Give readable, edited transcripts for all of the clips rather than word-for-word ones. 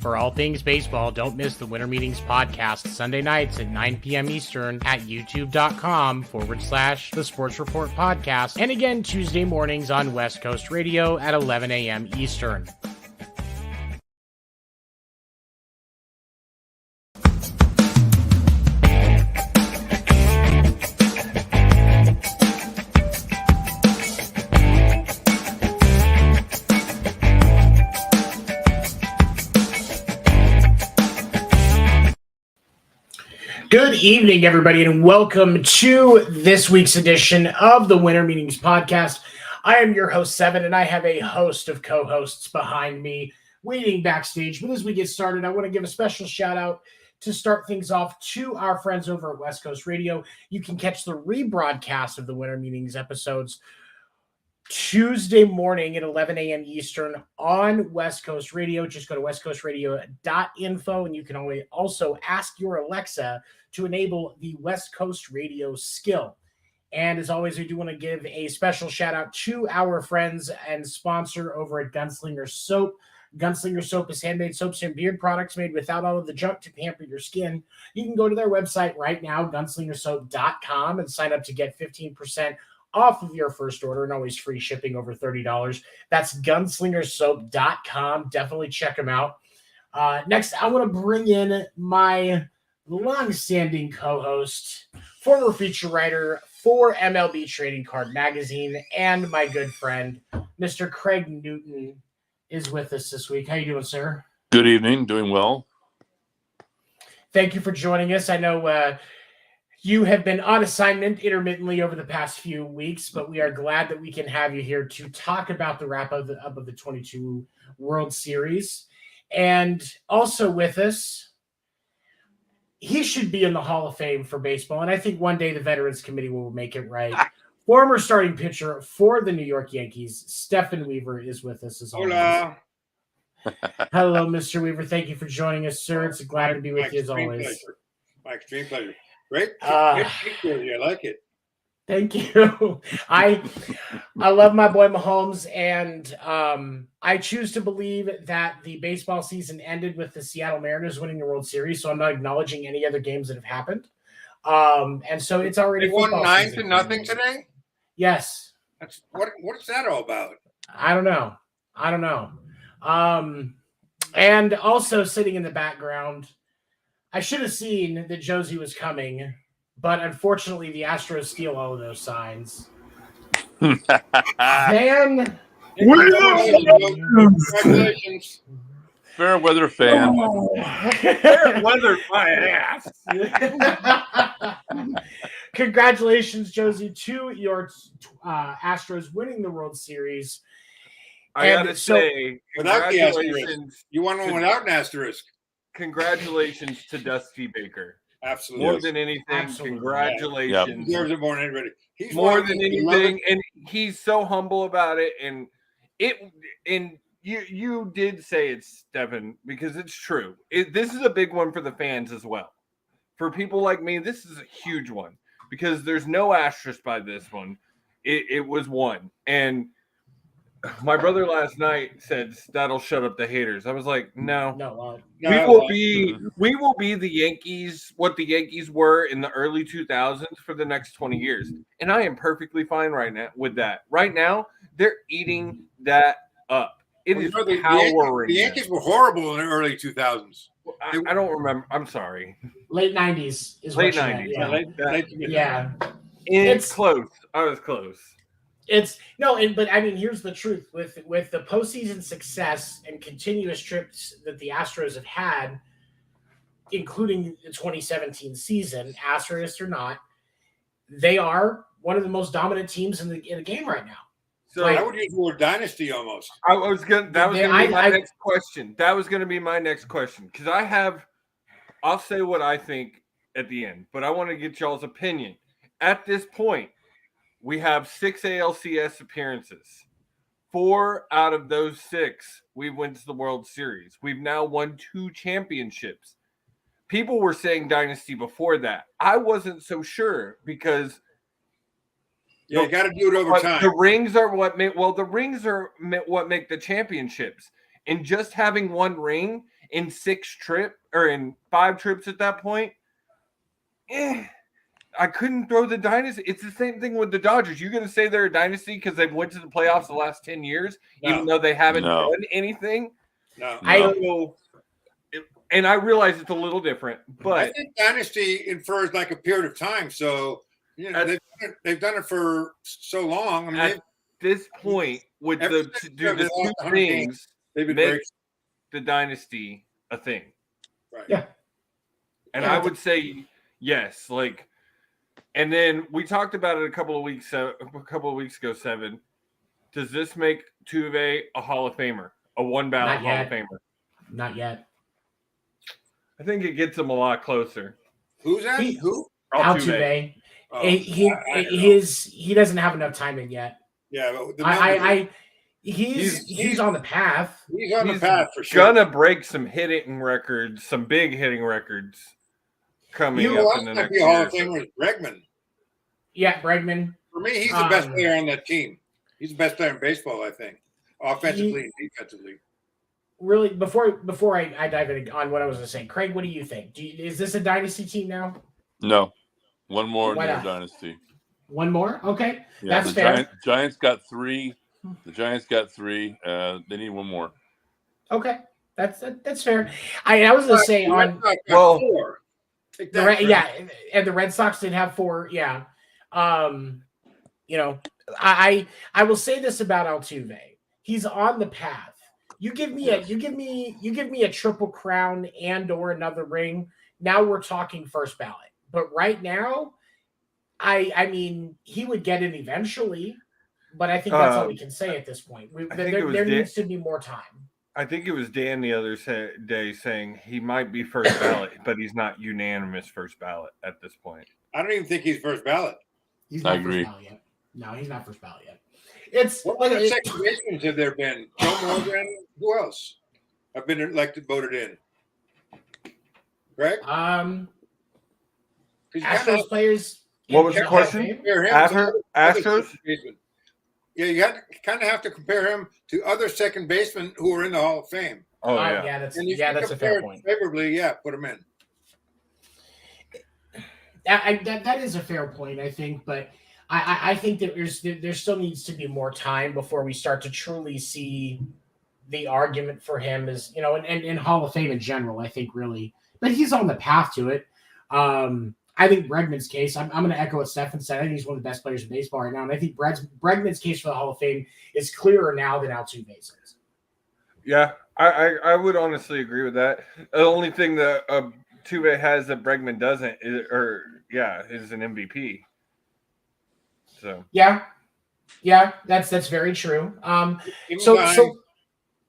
For all things baseball, don't miss the Winter Meetings podcast Sunday nights at 9 p.m. Eastern at youtube.com/The Sports Report Podcast. And again, Tuesday mornings on West Coast Radio at 11 a.m. Eastern. Good evening, everybody, and welcome to this week's edition of the Winter Meetings Podcast. I am your host, Seven, and I have a host of co-hosts behind me waiting backstage. But as we get started, I want to give a special shout-out to start things off to our friends over at West Coast Radio. You can catch the rebroadcast of the Winter Meetings episodes Tuesday morning at 11 a.m. Eastern on West Coast Radio. Just go to westcoastradio.info, and you can also ask your Alexa to enable the West Coast Radio skill. And as always, we do want to give a special shout out to our friends and sponsor over at Gunslinger Soap. Gunslinger Soap is handmade soaps and beard products made without all of the junk to pamper your skin. You can go to their website right now, gunslingersoap.com, and sign up to get 15% off of your first order and always free shipping over $30. That's gunslingersoap.com. Definitely check them out. Next, I want to bring in my long-standing co-host, former feature writer for MLB Trading Card Magazine, and my good friend, Mr. Craig Newton, is with us this week. How you doing, sir? Good evening. Doing well. Thank you for joining us. I know you have been on assignment intermittently over the past few weeks, but we are glad that we can have you here to talk about the wrap-up of the 22 World Series. And also with us, he should be in the Hall of Fame for baseball, and I think one day the Veterans Committee will make it right. Former starting pitcher for the New York Yankees, Stefan Wever, is with us as always. Hola. Hello, Mr. Wever. Thank you for joining us, sir. It's glad to be with you as always. Pleasure. My extreme pleasure. Great picture. I like it. Thank you. I love my boy Mahomes, and I choose to believe that the baseball season ended with the Seattle Mariners winning the World Series, so I'm not acknowledging any other games that have happened. And so it's already They won 9-0 today? Yes. That's what is that all about? I don't know. And also sitting in the background, I should have seen that Josie was coming, but unfortunately the Astros steal all of those signs. Then Congratulations. Fair weather fan. Fair weather my ass. Congratulations, Josie, to your Astros winning the World Series. I gotta say, Without the asterisk. congratulations. You won one without an asterisk. Congratulations to Dusty Baker. Absolutely. More than anything, Absolutely. congratulations. He deserves it more than anybody. He's More one than of the anything, and he's so humble about it. And you did say it, Stefan, because it's true. This is a big one for the fans as well. For people like me, this is a huge one because there's no asterisk by this one. It was one. And my brother last night said that'll shut up the haters. I was like, no. We will be the Yankees, what the Yankees were in the early 2000s for the next 20 years. And I am perfectly fine right now with that. Right now, they're eating that up. It is powering. The Yankees were horrible in the early 2000s. I don't remember. I'm sorry. Late 90s is Late what you 90s. meant, yeah. It's close. I was close. But I mean, here's the truth with the postseason success and continuous trips that the Astros have had, including the 2017 season, asterisk or not, they are one of the most dominant teams in the game right now. So I would use the word dynasty almost. That was going to be my next question. That was going to be my next question because I'll say what I think at the end, but I want to get y'all's opinion. At this point, we have 6 ALCS appearances. 4 out of those 6, we've won the World Series. We've now won 2 championships. People were saying dynasty before that. I wasn't so sure because you got to do it over time. The rings are what make the championships. And just having one ring in 5 trips at that point. I couldn't throw the dynasty. It's the same thing with the Dodgers. You're going to say they're a dynasty because they've went to the playoffs the last 10 years, even though they haven't done anything? No. And I realize it's a little different, but I think dynasty infers like a period of time. So they've done it for so long. I mean, at this point, with the two things, they've been make the dynasty a thing. Right. Yeah. And I would say yes. Like, and then we talked about it a couple of weeks ago. 7. Does this make Tuve a Hall of Famer, a one ballot Hall of Famer? Not yet. I think it gets him a lot closer. Who's that? Who? Altuve. Oh, He doesn't have enough time in yet. Yeah, he's on the path. He's on the path for sure. Gonna break some hitting records, some big hitting records coming up in the next year. Hall of Famer is Bregman. Yeah, Bregman. For me, he's the best player on that team. He's the best player in baseball, I think, offensively and defensively. Really, before I dive in on what I was going to say, Craig, what do you think? Is this a dynasty team now? No, one more in their dynasty. One more? Okay, yeah, that's fair. Giants got 3. The Giants got 3. They need one more. Okay, that's fair. I was going to say on 4. and the Red Sox did have 4. Yeah, you know, I will say this about Altuve: he's on the path. You give me a Triple Crown and or another ring. Now we're talking first ballot. But right now, I mean, he would get it eventually. But I think that's all we can say at this point. There needs to be more time. I think it was Dan the other day saying he might be first ballot, but he's not unanimous first ballot at this point. I don't even think he's first ballot. He's not first ballot yet. No, he's not first ballot yet. It's what other second basemen have there been? Joe Morgan. Who else have been voted in? Greg? Astros players. What was the question? Astros? Yeah, you kind of have to compare him to other second basemen who are in the Hall of Fame. Oh, yeah. That's a fair point. Favorably, put him in. That is a fair point, I think, but I think that there still needs to be more time before we start to truly see the argument for him as, you know, and Hall of Fame in general, I think really, but he's on the path to it. I think Bregman's case, I'm going to echo what Stefan said. I think he's one of the best players in baseball right now. And I think Bregman's case for the Hall of Fame is clearer now than Altuve's is. Yeah, I would honestly agree with that. The only thing that Altuve has that Bregman doesn't is an MVP. So yeah, that's very true. So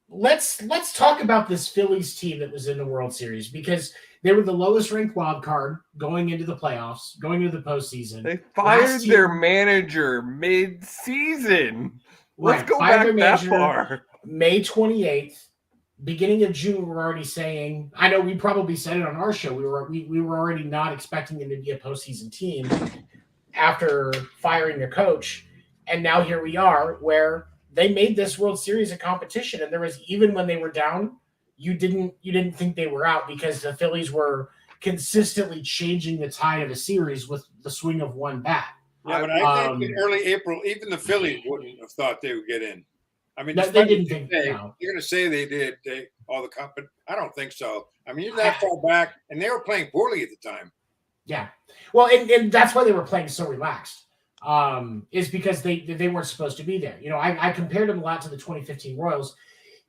let's talk about this Phillies team that was in the World Series, because they were the lowest ranked wild card going into the playoffs, going into the postseason. They fired their manager mid-season. Let's go back that far. May 28th, beginning of June, we're already saying. I know we probably said it on our show. We were already not expecting them to be a postseason team after firing their coach, and now here we are, where they made this World Series a competition, and there was, even when they were down, you didn't think they were out, because the Phillies were consistently changing the tide of a series with the swing of one bat. Yeah, but I think in early April, even the Phillies wouldn't have thought they would get in. I mean, they didn't think you're going to say they did. But I don't think so. I mean, you're that far back, and they were playing poorly at the time. Yeah, well, and that's why they were playing so relaxed. Is because they weren't supposed to be there. You know, I compared them a lot to the 2015 Royals.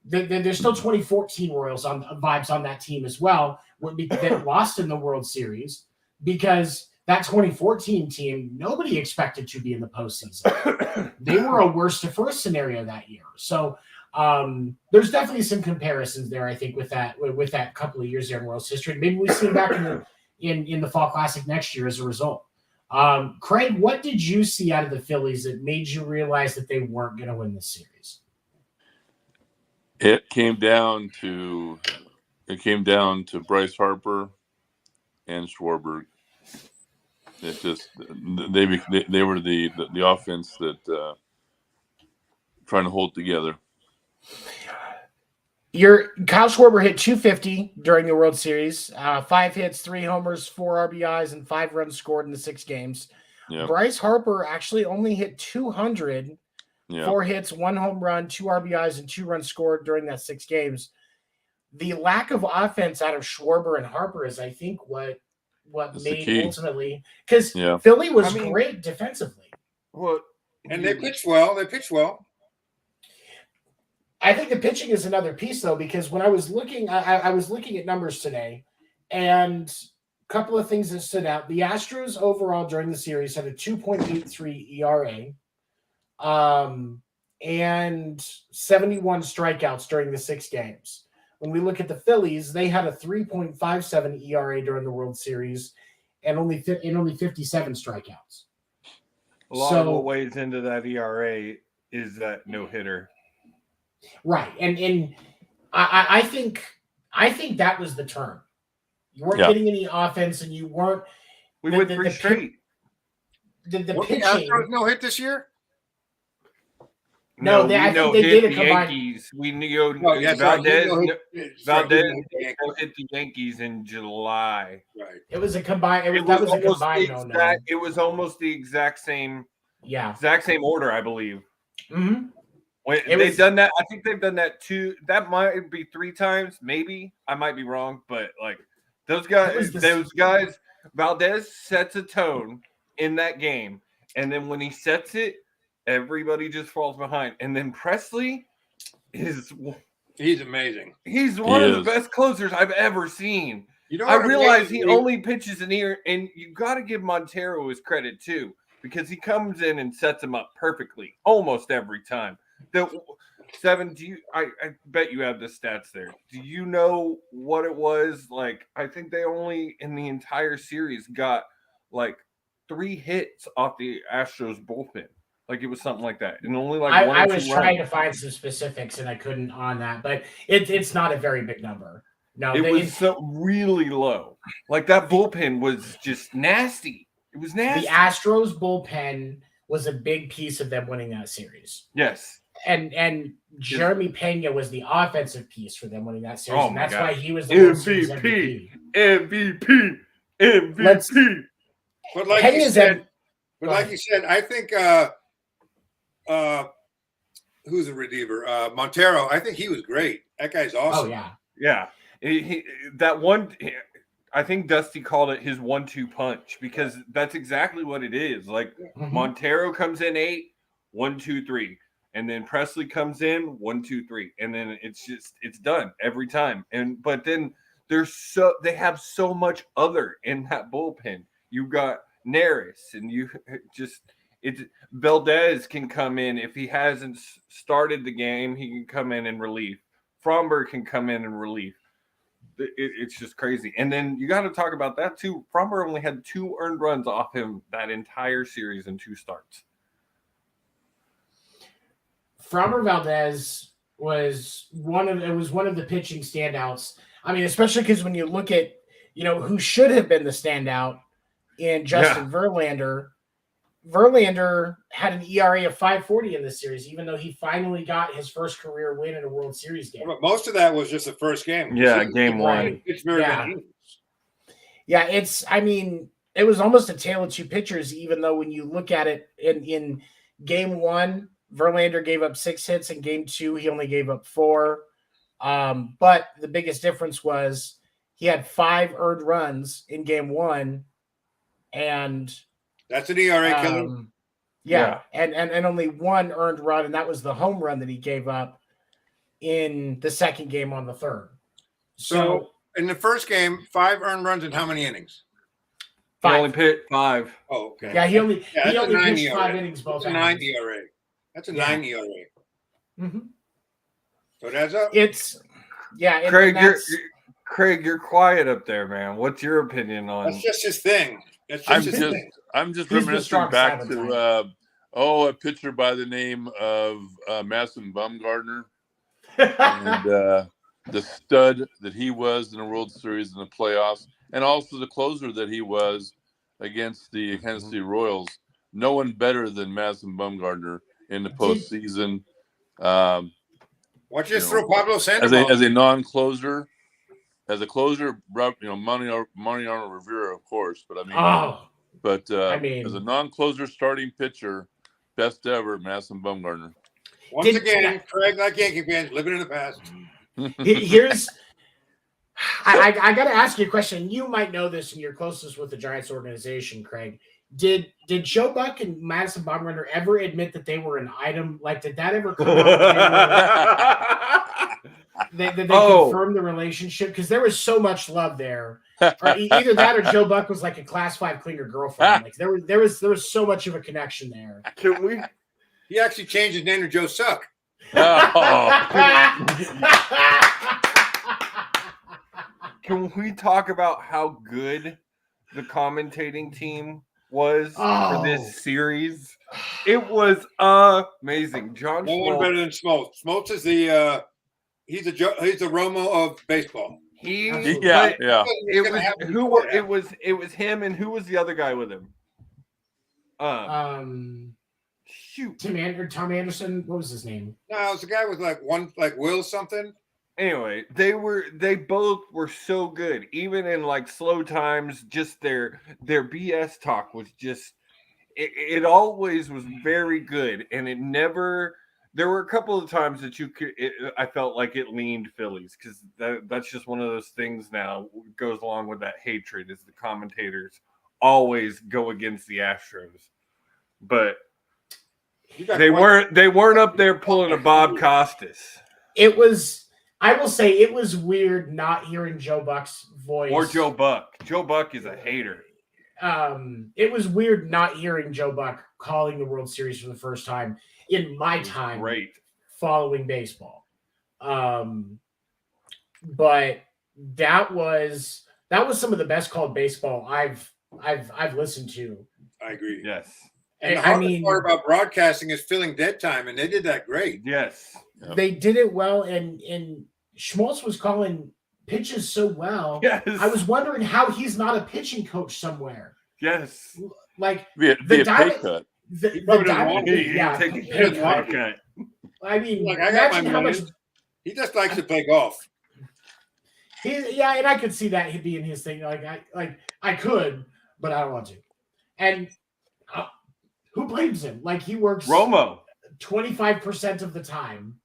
There's still 2014 Royals on vibes on that team as well, that lost in the World Series, because that 2014 team, nobody expected to be in the postseason. They were a worst to first scenario that year. So there's definitely some comparisons there, I think, with that couple of years there in World's history. Maybe we see them back in the Fall Classic next year as a result. Craig, what did you see out of the Phillies that made you realize that they weren't going to win this series? It came down to Bryce Harper and Schwarber. It just they were the offense that trying to hold together. Kyle Schwarber hit 250 during the World Series. 5 hits, 3 homers, 4 RBIs, and 5 runs scored in the 6 games. Yep. Bryce Harper actually only hit 200, 4 hits, 1 home run, 2 RBIs, and 2 runs scored during that 6 games. The lack of offense out of Schwarber and Harper is, I think, what That's made the key. ultimately, because Philly was great defensively. Well, and they pitched well. I think the pitching is another piece, though, because when I was looking, I was looking at numbers today, and a couple of things that stood out. The Astros overall during the series had a 2.83 ERA, and 71 strikeouts during the 6 games. When we look at the Phillies, they had a 3.57 ERA during the World Series, and only 57 strikeouts. A lot of what weighs into that ERA is that no hitter. Right, and I think that was the term. You weren't getting any offense, and you weren't. We went 3 straight. The pitching. Astros no hit this year. No, I think they did a combined. Yankees. We knew Valdez hit the Yankees in July. Right. It was a combined. That was a combined. It was almost the exact same. Yeah. Exact same order, I believe. Mm-hmm. They've done that. I think they've done that 2. That might be 3 times, maybe. I might be wrong, but like those guys, Valdez sets a tone in that game, and then when he sets it, everybody just falls behind. And then Presley he's amazing. He's one of the best closers I've ever seen. I realize he only pitches an ear, and you got to give Montero his credit too, because he comes in and sets him up perfectly almost every time. Seven, I bet you have the stats there. Do you know what it was? Like, I think they only in the entire series got like 3 hits off the Astros bullpen. Like, it was something like that. And only like I was trying to find some specifics and I couldn't on that, but it's not a very big number. No, it was really low. Like, that bullpen was just nasty. It was nasty. The Astros bullpen was a big piece of them winning that series. Yes. And Jeremy Pena was the offensive piece for them winning that series. Oh, and that's why he was the MVP. But like you said, I think who's a reliever? Montero. I think he was great. That guy's awesome. Oh yeah. Yeah. That one, I think Dusty called it his 1-2 punch, because that's exactly what it is. Like, Montero comes in 8, 1, 2, 3. And then Presley comes in 1, 2, 3, and then it's done every time. But then they have so much other in that bullpen. You got Neris, and Valdez can come in if he hasn't started the game. He can come in and relief. Fromber can come in and relief. It's just crazy. And then you got to talk about that too. Fromber only had 2 earned runs off him that entire series in 2 starts. Framber Valdez was one of the pitching standouts. I mean, especially because when you look at, who should have been the standout in Justin Verlander had an ERA of 5.40 in this series, even though he finally got his first career win in a World Series game. But most of that was just the first game. Yeah, game 1. It's very good. Yeah, it was almost a tale of 2 pitchers, even though when you look at it in game 1, Verlander gave up 6 hits. In game 2, he only gave up 4. But the biggest difference was he had 5 earned runs in game 1, and that's an ERA killer. Yeah, and only 1 earned run, and that was the home run that he gave up in the second game on the 3rd. So in the first game, 5 earned runs in how many innings? 5. He only pitched 5. Oh, okay. Yeah, he only pitched ERA. 5 innings both. That's a 9 ERA. That's a 9 ERA. Mm-hmm. So that's up. Craig, you're quiet up there, man. What's your opinion on? That's just his thing. I'm just reminiscing back to a pitcher by the name of Madison Bumgarner, and the stud that he was in the World Series and the playoffs, and also the closer that he was against the Kansas City Royals. No one better than Madison Bumgarner in the postseason. Why don't you just throw Pablo Sandoval as a non-closer? As a closer, Mariano Rivera, of course. But I mean, as a non-closer starting pitcher, best ever, Madison Bumgarner. Once again, Craig, like Yankee fans, living in the past. I got to ask you a question. You might know this, and you're closest with the Giants organization, Craig. Did Joe Buck and Madison Bumgarner ever admit that they were an item? Like, did that ever come out? They confirmed the relationship? Because there was so much love there. Or either that or Joe Buck was like a class 5 cleaner girlfriend. Like there was so much of a connection there. Can we? He actually changed his name to Joe Suck. Can we talk about how good the commentating team was for this series? It was amazing. John No one better than Smoltz. Smoltz is he's the Romo of baseball. It was him, and who was the other guy with him? Shoot, Tom Anderson. What was his name? No, it was the guy with like Will something. Anyway, they both were so good. Even in like slow times, just their BS talk was just it always was very good, and it never. There were a couple of times that I felt like it leaned Phillies, because that's just one of those things now goes along with that hatred, is the commentators always go against the Astros, but they weren't up there pulling a Bob Costas. I will say it was weird not hearing Joe Buck's voice. Or Joe Buck. Joe Buck is a hater. It was weird not hearing Joe Buck calling the World Series for the first time in my time following baseball. But that was some of the best called baseball I've listened to. I agree. Yes. And the hardest part about broadcasting is filling dead time, and they did that great. Yes. Yep. They did it well, and Schmaltz was calling pitches so well. Yes. I was wondering how he's not a pitching coach somewhere. Yes. Like the pay cut. Take a pay cut. I mean, I got my money. He just likes to play golf. And I could see that he'd be in his thing. I could, but I don't want to. And who blames him? Like, he works Romo 25% of the time.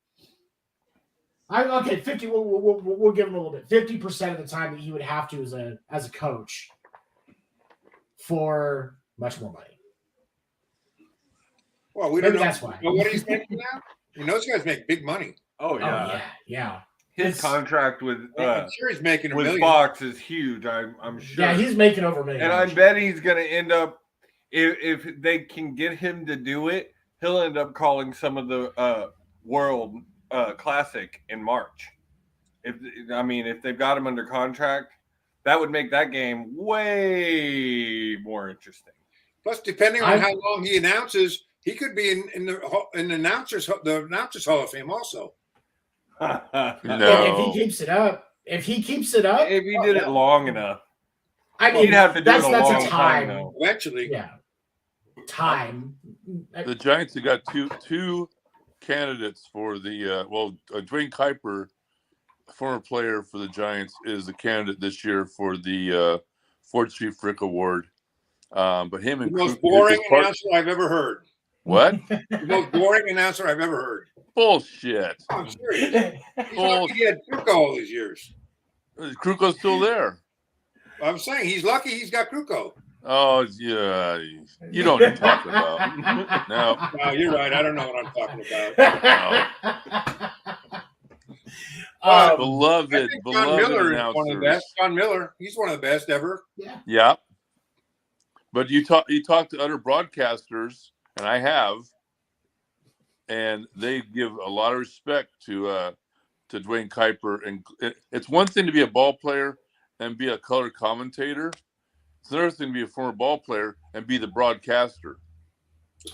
50. We'll give him a little bit. 50% of the time that he would have to as a coach for much more money. Well, we don't know. That's why. Know what he's making now? Those guys make big money. Oh yeah, yeah. His contract with I'm sure he's making with million. Fox is huge. I'm sure. Yeah, he's making over $1 million. And I bet he's going to end up, if they can get him to do it, he'll end up calling some of the World Classic in March. If they've got him under contract, that would make that game way more interesting. Plus, depending on how long he announces, he could be in the announcers Hall of Fame also. No. If he keeps it up, if he did it long enough, I mean, he'd have to do that's it a long a time. though. Eventually, yeah, time. The Giants have got two candidates for the Dwayne Kuiper, former player for the Giants, is the candidate this year for the Ford Street Frick Award. But him and the most boring announcer I've ever heard. What? The most boring announcer I've ever heard. Bullshit. I'm serious. He had Kruko all these years. Kruko's still there. I'm saying he's lucky he's got Kruko. Oh, yeah. You know what I'm talking about. No, you're right. I don't know what I'm talking about. Beloved John Miller announcers. is one of the best. John Miller, he's one of the best ever. Yeah. But you talk to other broadcasters, and I have, and they give a lot of respect to Dwayne Kuiper. And it's one thing to be a ball player and be a color commentator. It's another thing to be a former ball player and be the broadcaster.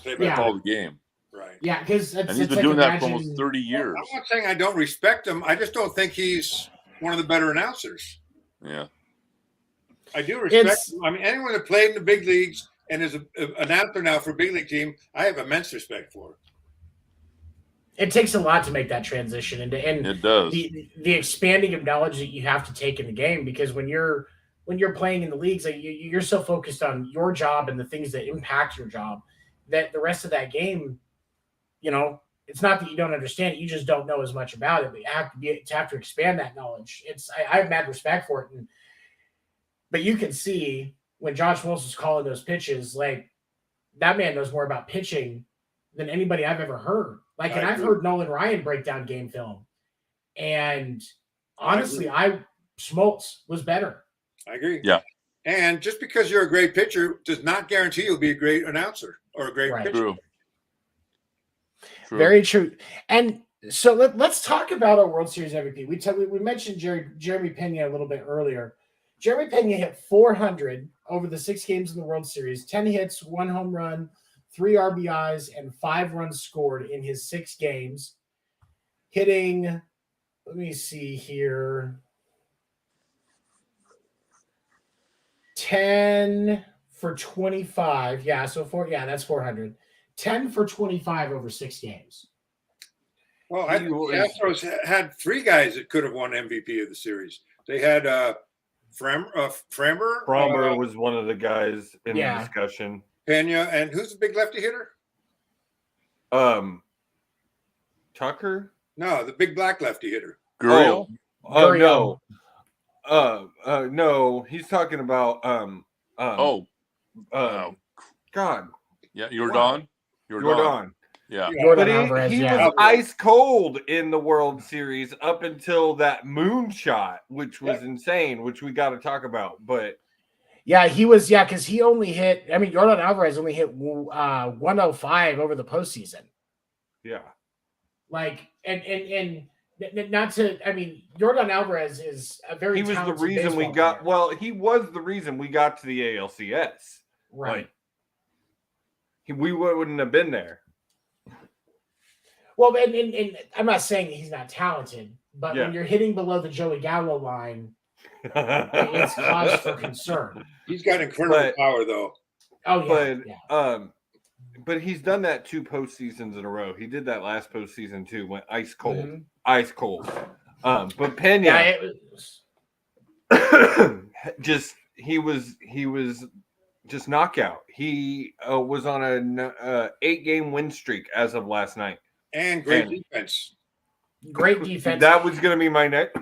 Call the game. Right. Yeah, because he's been doing that for almost 30 years. I'm not saying I don't respect him. I just don't think he's one of the better announcers. Yeah. I do respect him. I mean, anyone that played in the big leagues and is an announcer now for a big league team, I have immense respect for. It takes a lot to make that transition, and It does. The expanding of knowledge that you have to take in the game, because when you're playing in the leagues, like you're so focused on your job and the things that impact your job that the rest of that game, it's not that you don't understand it, you just don't know as much about it. But you have to expand that knowledge. I have mad respect for it, but you can see when Josh Wilson's calling those pitches, like that man knows more about pitching than anybody I've ever heard. Like, and I've heard Nolan Ryan break down game film, and honestly, Schmaltz was better. I agree. Yeah. And just because you're a great pitcher does not guarantee you'll be a great announcer or a great pitcher. True. Very true. And so let's talk about our World Series MVP. We mentioned Jeremy Pena a little bit earlier. Jeremy Pena hit 400 over the 6 games in the World Series, 10 hits, 1 home run, 3 RBIs, and 5 runs scored in his 6 games. Hitting, let me see here, 10 for 25. Yeah, that's 400. 10 for 25 over 6 games. Well, the Astros had 3 guys that could have won MVP of the series. They had Framber. Framber was one of the guys in the discussion. Pena, and who's the big lefty hitter? Tucker? No, the big black lefty hitter. Gurriel? No. No, he's talking about God. Yeah, Jordan. Yeah. But he was ice cold in the World Series up until that moonshot, which was insane, which we got to talk about. But yeah, he was, because he only hit, Jordan Alvarez only hit 105 over the postseason. Yeah. Like, and not to, Jordan Alvarez is a very he was the reason he was the reason we got to the ALCS. Right. Like, we wouldn't have been there. Well, and I'm not saying he's not talented, but when you're hitting below the Joey Gallo line, it's cause for concern. He's got incredible power, though. Oh, yeah. But he's done that 2 postseasons in a row. He did that last postseason, too, went ice cold. Mm-hmm. Ice cold. But Pena, he was just knockout. He was on a 8-game win streak as of last night. And great defense. Great defense. That was going to be my next.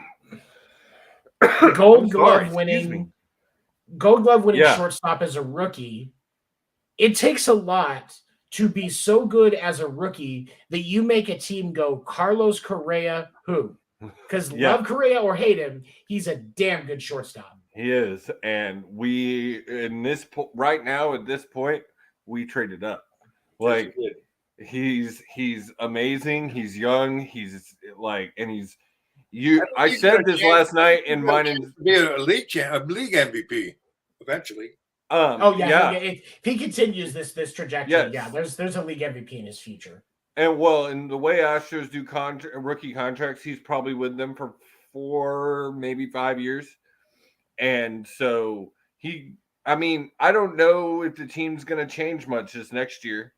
Gold Glove winning shortstop as a rookie. It takes a lot to be so good as a rookie that you make a team go Carlos Correa, who? Because love Correa or hate him, he's a damn good shortstop. He is. And right now at this point, we traded up. Like, he's amazing. He's young. He's like, and he's I said this last night in mine and be a league MVP eventually. If he continues this trajectory, there's a league MVP in his future. And and the way Astros do rookie contracts, he's probably with them for 4, maybe 5 years. And so I don't know if the team's going to change much this next year.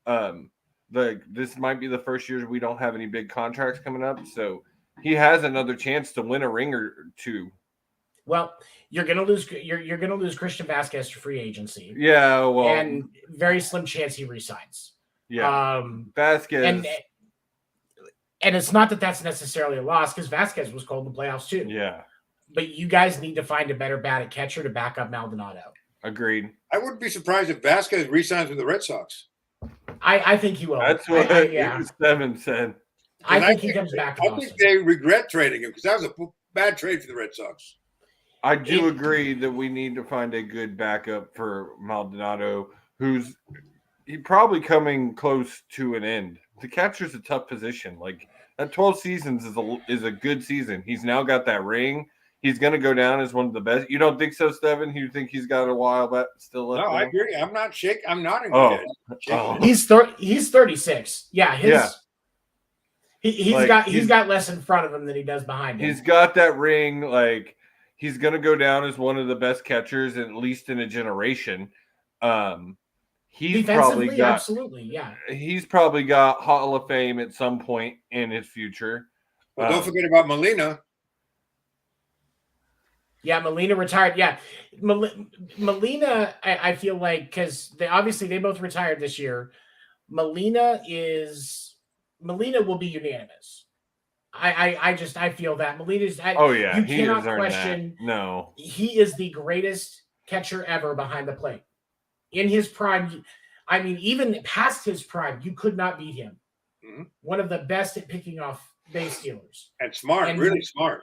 This might be the first year we don't have any big contracts coming up, so he has another chance to win a ring or 2. Well, you're gonna lose. You're gonna lose Christian Vasquez to free agency. Yeah, well, and very slim chance he resigns. Yeah, Vasquez, and it's not that that's necessarily a loss because Vasquez was called in the playoffs too. Yeah, but you guys need to find a better bat at catcher to back up Maldonado. Agreed. I wouldn't be surprised if Vasquez resigns with the Red Sox. I think he will. That's what Steven said. I think he comes back to Boston. I think they regret trading him because that was a bad trade for the Red Sox. I do agree that we need to find a good backup for Maldonado, who's probably coming close to an end. The catcher's a tough position. Like, that 12 seasons is a good season. He's now got that ring. He's going to go down as one of the best. You don't think so, Steven? You think he's got a while back still left? No, I agree. I'm not shaking. I'm nodding. He's 36. Yeah, he's got less in front of him than he does behind him. He's got that ring. Like, he's going to go down as one of the best catchers, at least in a generation. He's probably got, absolutely, yeah. He's probably got Hall of Fame at some point in his future. Well, don't forget about Molina. Yeah, Molina retired. Yeah, Molina. I feel like because they both retired this year. Molina will be unanimous. I feel that Molina's. You cannot question. That. No, he is the greatest catcher ever behind the plate. In his prime, I mean, even past his prime, you could not beat him. Mm-hmm. One of the best at picking off base stealers. And smart, really smart.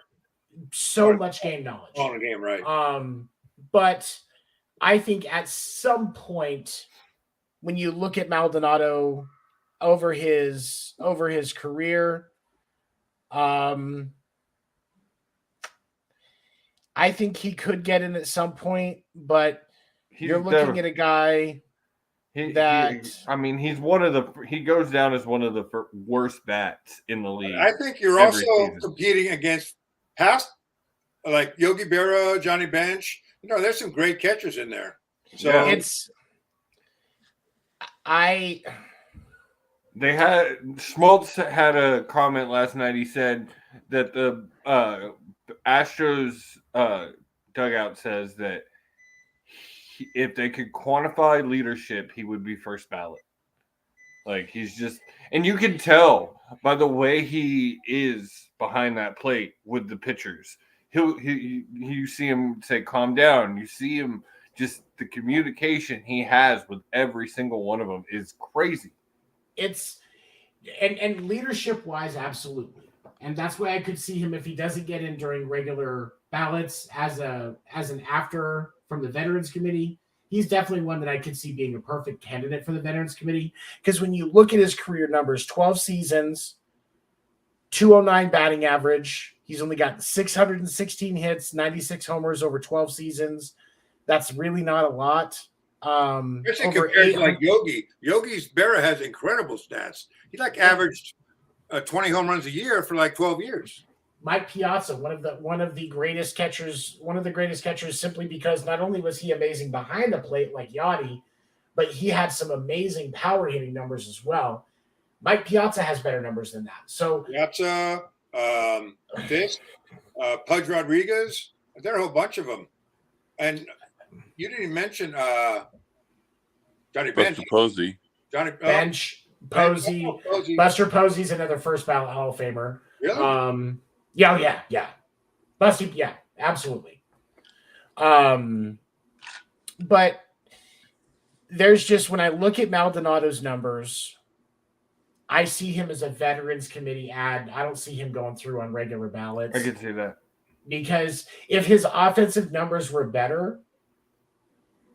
So much game knowledge. On the game, right. But I think at some point, when you look at Maldonado over his career, I think he could get in at some point, but you're looking at a guy he goes down as one of the worst bats in the league. I think you're also competing against past, like Yogi Berra, Johnny Bench. There's some great catchers in there. So Schmaltz had a comment last night. He said that the Astros dugout says that if they could quantify leadership, he would be first ballot. Like, he's just, and you can tell by the way he is behind that plate with the pitchers. You see him say, calm down. You see him, just the communication he has with every single one of them is crazy. It's, and leadership wise, absolutely. And that's why I could see him if he doesn't get in during regular ballots as an after from the Veterans Committee. He's definitely one that I could see being a perfect candidate for the Veterans Committee. Because when you look at his career numbers, 12 seasons, 209 batting average. He's only got 616 hits, 96 homers over 12 seasons. That's really not a lot. Especially compared to like Yogi. Yogi's Berra has incredible stats. He averaged 20 home runs a year for 12 years. Mike Piazza, one of the greatest catchers simply because not only was he amazing behind the plate like Yachty, but he had some amazing power hitting numbers as well. Mike Piazza has better numbers than that. So Piazza, Fisk, Pudge Rodriguez, there are a whole bunch of them. And you didn't mention Johnny Bench. Posey. Bench, Posey. Buster Posey's another first ballot Hall of Famer. Really? Yeah. Busty, yeah, absolutely. But there's just, when I look at Maldonado's numbers, I see him as a Veterans Committee ad. I don't see him going through on regular ballots. I can see that. Because if his offensive numbers were better,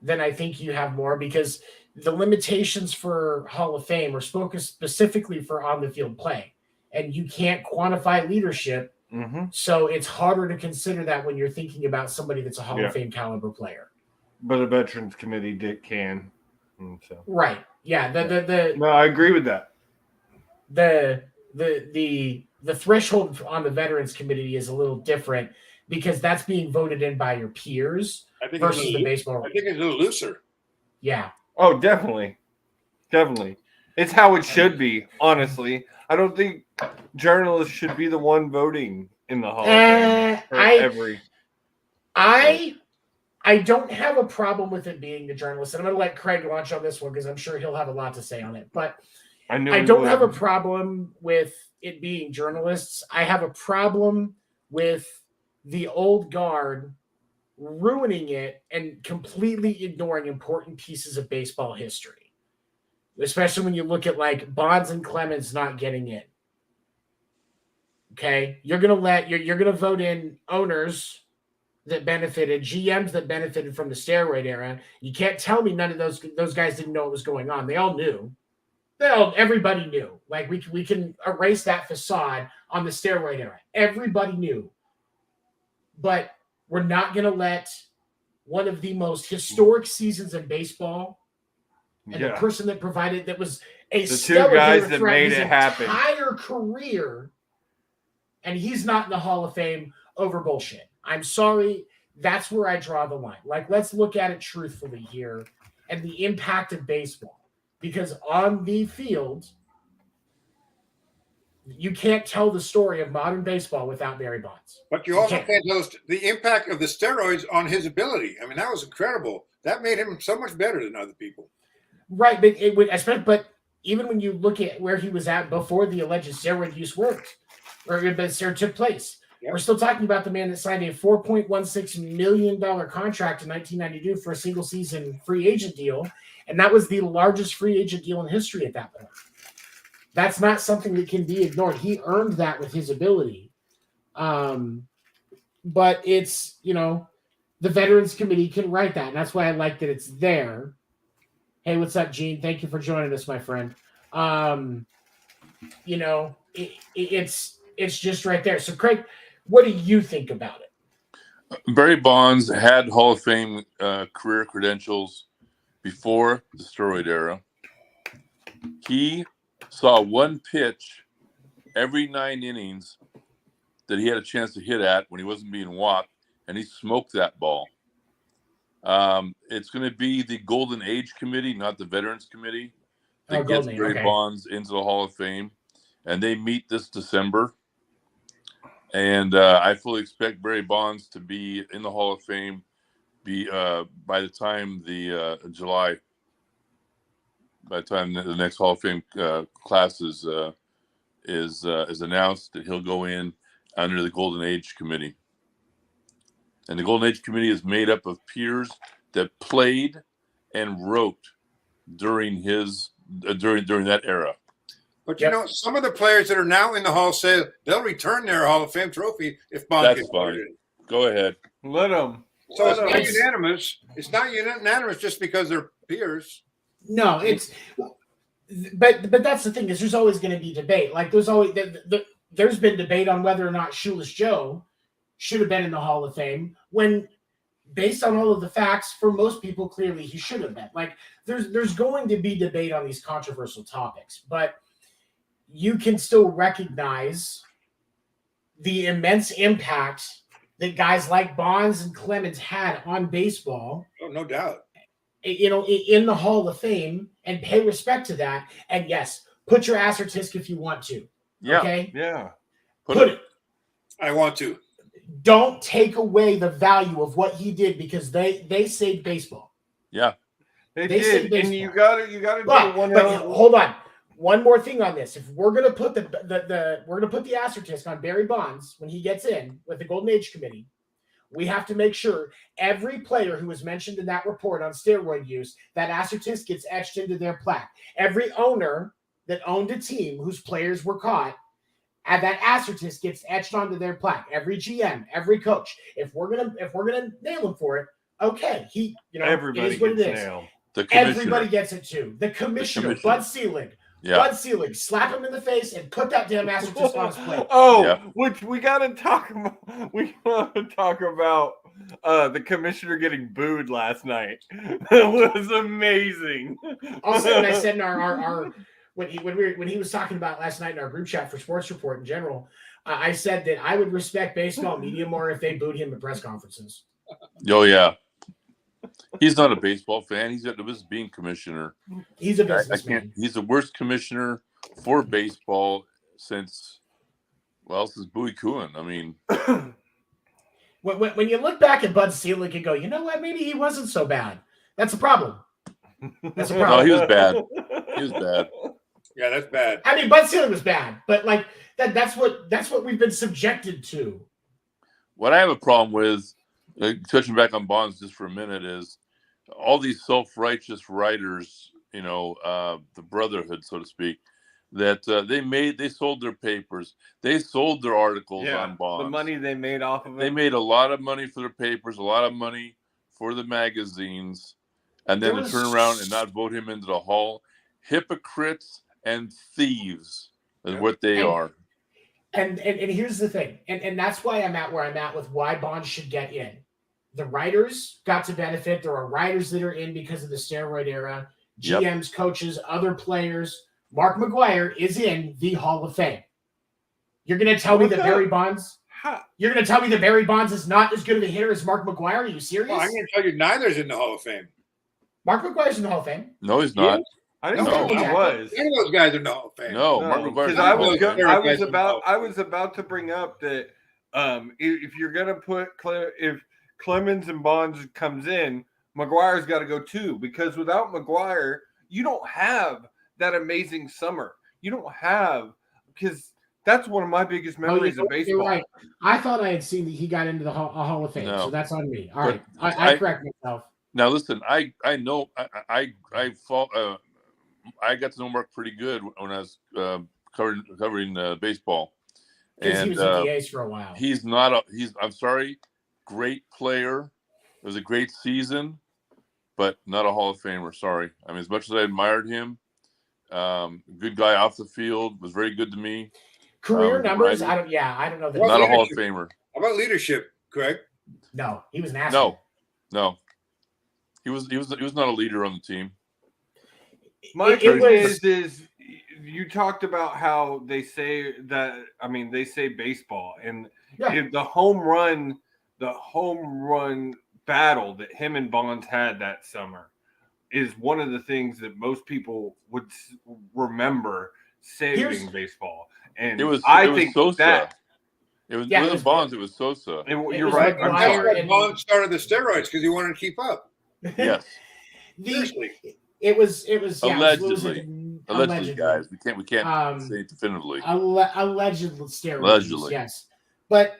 then I think you have more, because the limitations for Hall of Fame are focused specifically for on-the-field play. And you can't quantify leadership, so it's harder to consider that when you're thinking about somebody that's a Hall of Fame caliber player. But a Veterans Committee can. So. Right. Yeah. No, I agree with that. The threshold on the Veterans Committee is a little different because that's being voted in by your peers versus the baseball. I think it's a little looser. Yeah. Oh, definitely. It's how it should be, honestly. I don't think journalists should be the one voting in the Hall of Fame. I don't have a problem with it being the journalist. And I'm going to let Craig launch on this one because I'm sure he'll have a lot to say on it. But I don't have a problem with it being journalists. I have a problem with the old guard ruining it and completely ignoring important pieces of baseball history. Especially when you look at Bonds and Clemens not getting in. Okay, you're gonna vote in owners that benefited, GMs that benefited from the steroid era. You can't tell me none of those guys didn't know what was going on. They all knew. Everybody knew. We can erase that facade on the steroid era. Everybody knew. But we're not gonna let one of the most historic seasons in baseball. And the person that provided that was a the two guys that made it happen entire career, and he's not in the Hall of Fame over bullshit. I'm sorry, that's where I draw the line. Let's look at it truthfully here, and the impact of baseball. Because on the field, you can't tell the story of modern baseball without Barry Bonds. But you also can't tell us the impact of the steroids on his ability. I mean, that was incredible. That made him so much better than other people. Right, but even when you look at where he was at before the alleged steroid use took place, we're still talking about the man that signed a $4.16 million contract in 1992 for a single season free agent deal, and that was the largest free agent deal in history at that point. That's not something that can be ignored. He earned that with his ability. But it's, the Veterans Committee can write that, and that's why I like that it's there. Hey, what's up, Gene? Thank you for joining us, my friend. It's just right there. So, Craig, what do you think about it? Barry Bonds had Hall of Fame career credentials before the steroid era. He saw one pitch every 9 innings that he had a chance to hit at when he wasn't being walked, and he smoked that ball. It's going to be the Golden Age Committee, not the Veterans Committee, that gets Barry Bonds into the Hall of Fame, and they meet this December. And I fully expect Barry Bonds to be in the Hall of Fame by the time the next Hall of Fame class is announced, that he'll go in under the Golden Age Committee. And the Golden Age Committee is made up of peers that played and wrote during that era. But some of the players that are now in the Hall say they'll return their Hall of Fame trophy if Bonds gets voted in. Go ahead. Let them. So it's not unanimous. It's not unanimous just because they're peers. No, but that's the thing, is there's always going to be debate. Like there's been debate on whether or not Shoeless Joe should have been in the Hall of Fame, when based on all of the facts, for most people, clearly he should have been. Like there's going to be debate on these controversial topics, but you can still recognize the immense impact that guys like Bonds and Clemens had on baseball. Oh, no doubt. In the Hall of Fame, and pay respect to that. And yes, put your asterisk if you want to. Yeah. Okay? Yeah. Put it. I want to. Don't take away the value of what he did, because they saved baseball. Yeah. They did. And you gotta do one. But hold on. One more thing on this. If we're gonna put the asterisk on Barry Bonds when he gets in with the Golden Age Committee, we have to make sure every player who was mentioned in that report on steroid use, that asterisk gets etched into their plaque. Every owner that owned a team whose players were caught, and that asterisk gets etched onto their plaque. Every GM, every coach. If we're gonna nail him for it, okay. Everybody it is what gets it is. nailed. Everybody gets it too. The commissioner. Bud Selig. Yeah. Bud Selig, slap him in the face and put that damn asterisk on his plate. Which we got to talk about. We got to talk about the commissioner getting booed last night. That was amazing. Also, when I said in our when he was talking about last night in our group chat for Sports Report in general, I said that I would respect baseball media more if they booed him at press conferences. Oh yeah. He's not a baseball fan. He's just being commissioner. He's a businessman. He's the worst commissioner for baseball since Bowie Kuhn. I mean, when you look back at Bud Selig and go, you know what? Maybe he wasn't so bad. That's a problem. No, he was bad. He was bad. Yeah, that's bad. I mean, Bud Selig was bad, but like that's what we've been subjected to. What I have a problem with, touching back on Bonds just for a minute, is all these self-righteous writers, the brotherhood, so to speak, that they sold their papers, they sold their articles on Bonds. The money they made off of it. They made a lot of money for their papers, a lot of money for the magazines, and then to turn around and not vote him into the Hall. Hypocrites and thieves is what they are. And here's the thing, and that's why I'm at where I'm at with why Bonds should get in. The writers got to benefit. There are writers that are in because of the steroid era. GMs, coaches, other players. Mark McGwire is in the Hall of Fame. You're going to tell me that Barry Bonds? You're going to tell me that Barry Bonds is not as good of a hitter as Mark McGwire? Are you serious? Well, I'm going to tell you neither's in the Hall of Fame. Mark McGwire's in the Hall of Fame. No, he's not. I didn't No. know he was. None of those guys are in the Hall of Fame. No, Mark McGwire's because not in the Hall of Fame. I was about to bring up that if you're gonna put if Clemens and Bonds comes in, McGuire's got to go too, because without McGwire, you don't have that amazing summer. You don't have, because that's one of my biggest memories of baseball. You're right. I thought I had seen that he got into the Hall of Fame, No. so that's on me. All right, I correct myself. Now listen, I know I got to know Mark pretty good when I was covering baseball, Because he was at the A's for a while. I'm sorry, great player. It was a great season, but not a Hall of Famer. Sorry. I mean, as much as I admired him, good guy off the field, was very good to me. Career numbers, right? I don't know that. Not a Hall of Famer. How about leadership, Craig? No, he was nasty. No. He was not a leader on the team. My question is you talked about how they say that. I mean, they say baseball, and if the home run battle that him and Bonds had that summer is one of the things that most people would remember saving baseball. And it was Sosa. that it was Bonds. It was Sosa. You're right. Bonds started the steroids because he wanted to keep up. Yes. Seriously. It was allegedly, guys. We can't say definitively. Alleged steroids. Allegedly. Yes. But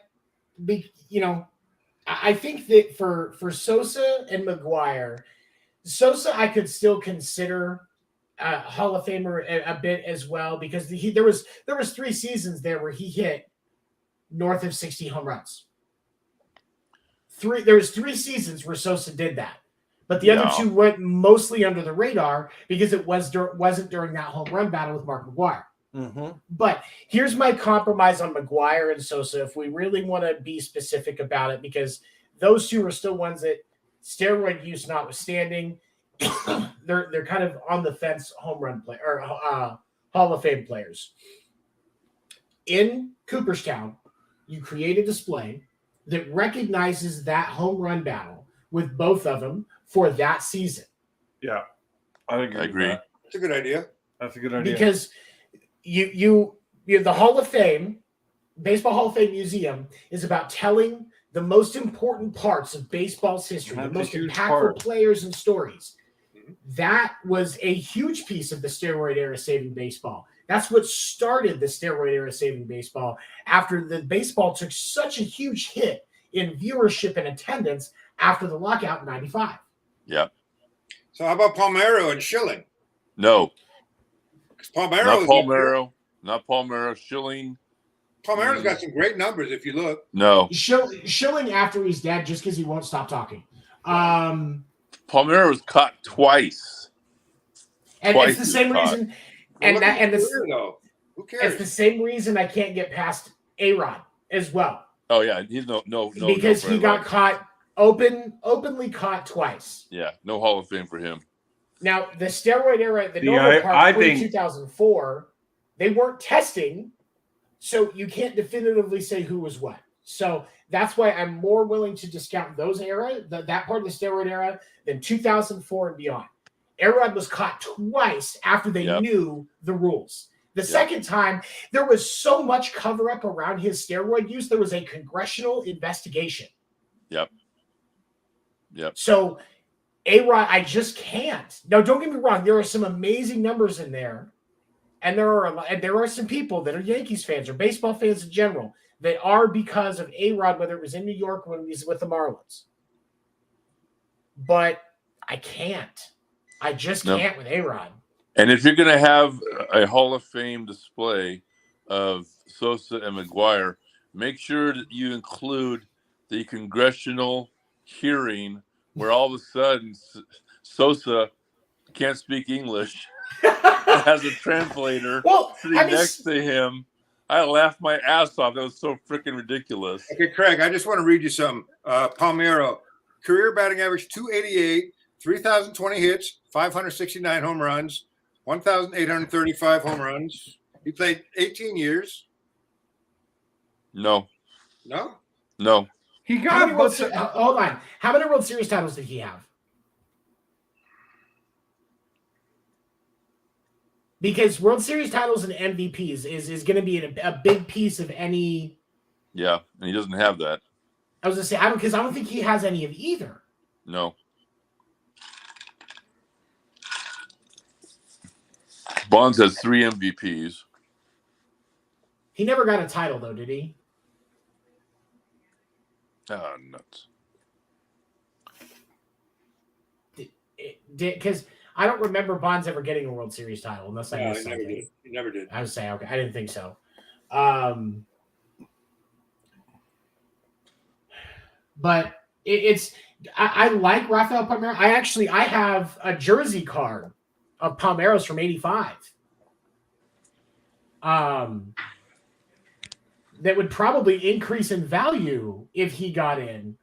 I think that for Sosa and McGwire, Sosa I could still consider Hall of Famer a bit as well, because there was 3 seasons there where he hit north of 60 home runs. There was 3 seasons where Sosa did that, but the other 2 went mostly under the radar because it wasn't during that home run battle with Mark McGwire. Mm-hmm. But here's my compromise on McGwire and Sosa, if we really want to be specific about it, because those 2 are still ones that, steroid use notwithstanding, they're kind of on the fence home run play or Hall of Fame players. In Cooperstown, you create a display that recognizes that home run battle with both of them for that season. Yeah, I agree. That's a good idea. That's a good idea. Because you the Hall of Fame, Baseball Hall of Fame Museum is about telling the most important parts of baseball's history, the most impactful players and stories. That was a huge piece of the steroid era saving baseball. That's what started the steroid era saving baseball after the baseball took such a huge hit in viewership and attendance after the lockout in 95. Yeah. So how about Palmeiro and Schilling? No. Not Palmeiro. Schilling. Palmeiro's got some great numbers if you look. No. Schilling after he's dead just because he won't stop talking. Palmeiro was caught twice. And it's the same reason. Who cares? It's the same reason I can't get past A-Rod as well. Oh yeah, he's no because he got caught openly caught twice. Yeah, no Hall of Fame for him. Now the steroid era, the normal part pre 2004, they weren't testing, so you can't definitively say who was what. So that's why I'm more willing to discount those era, that part of the steroid era, than 2004 and beyond. A-Rod was caught twice after they knew the rules. The second time, there was so much cover-up around his steroid use, there was a congressional investigation. Yep. So, A-Rod, I just can't. Now, don't get me wrong. There are some amazing numbers in there. And there are some people that are Yankees fans or baseball fans in general that are because of A-Rod, whether it was in New York or when he was with the Marlins. But I can't. I just can't with A-Rod. And if you're going to have a Hall of Fame display of Sosa and McGwire, make sure that you include the congressional hearing where all of a sudden Sosa can't speak English, has a translator sitting next to him. I laughed my ass off. That was so freaking ridiculous. Okay, Craig, I just want to read you some. Palmeiro, career batting average 288, 3,020 hits, 569 home runs, 1,835 home runs. He played 18 years. No. He got hold on. How many World Series titles did he have? Because World Series titles and MVPs is going to be a big piece of any. Yeah, and he doesn't have that. I was going to say, because I don't think he has any of either. No. Bonds has 3 MVPs. He never got a title, though, did he? Oh, nuts. Because I don't remember Bonds ever getting a World Series title, unless I missed something. He never did. I would say, okay, I didn't think so. But I like Rafael Palmeiro. I have a jersey card of Palmeiros from '85. That would probably increase in value if he got in,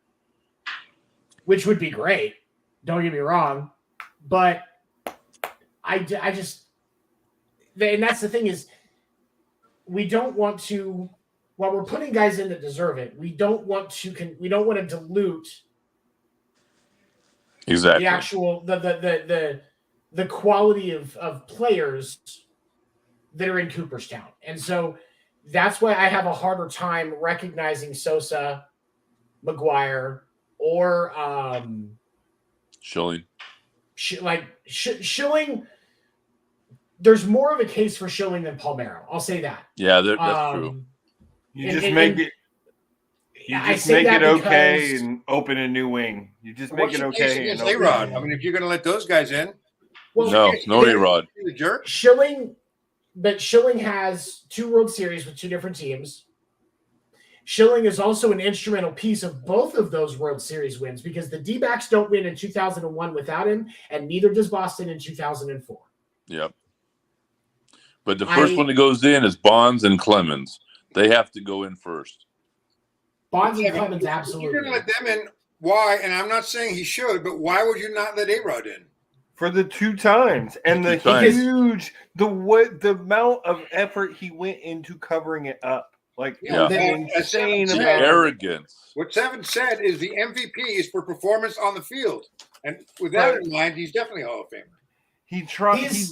which would be great. Don't get me wrong, but I just, and that's the thing is, we don't want to, while we're putting guys in that deserve it, we don't want to dilute exactly the actual the quality of players that are in Cooperstown, and so that's why I have a harder time recognizing Sosa, McGuire, or Schilling. Schilling. There's more of a case for Schilling than Palmeiro. I'll say that. Yeah, that's true. You just make it okay and open a new wing. You just make it okay. And A-Rod. I mean, if you're going to let those guys in, well, no A-Rod. The jerk. Schilling has 2 World Series with 2 different teams. Schilling is also an instrumental piece of both of those World Series wins because the D-backs don't win in 2001 without him, and neither does Boston in 2004. Yep. But the first one that goes in is Bonds and Clemens. They have to go in first. Bonds and Clemens, absolutely. You're going to let them in. Why? And I'm not saying he should, but why would you not let A-Rod in? For the 2 times and the huge the amount of effort he went into covering it up, insane amount of arrogance. What Seven said is the MVP is for performance on the field, and with that in mind, he's definitely a Hall of Famer. He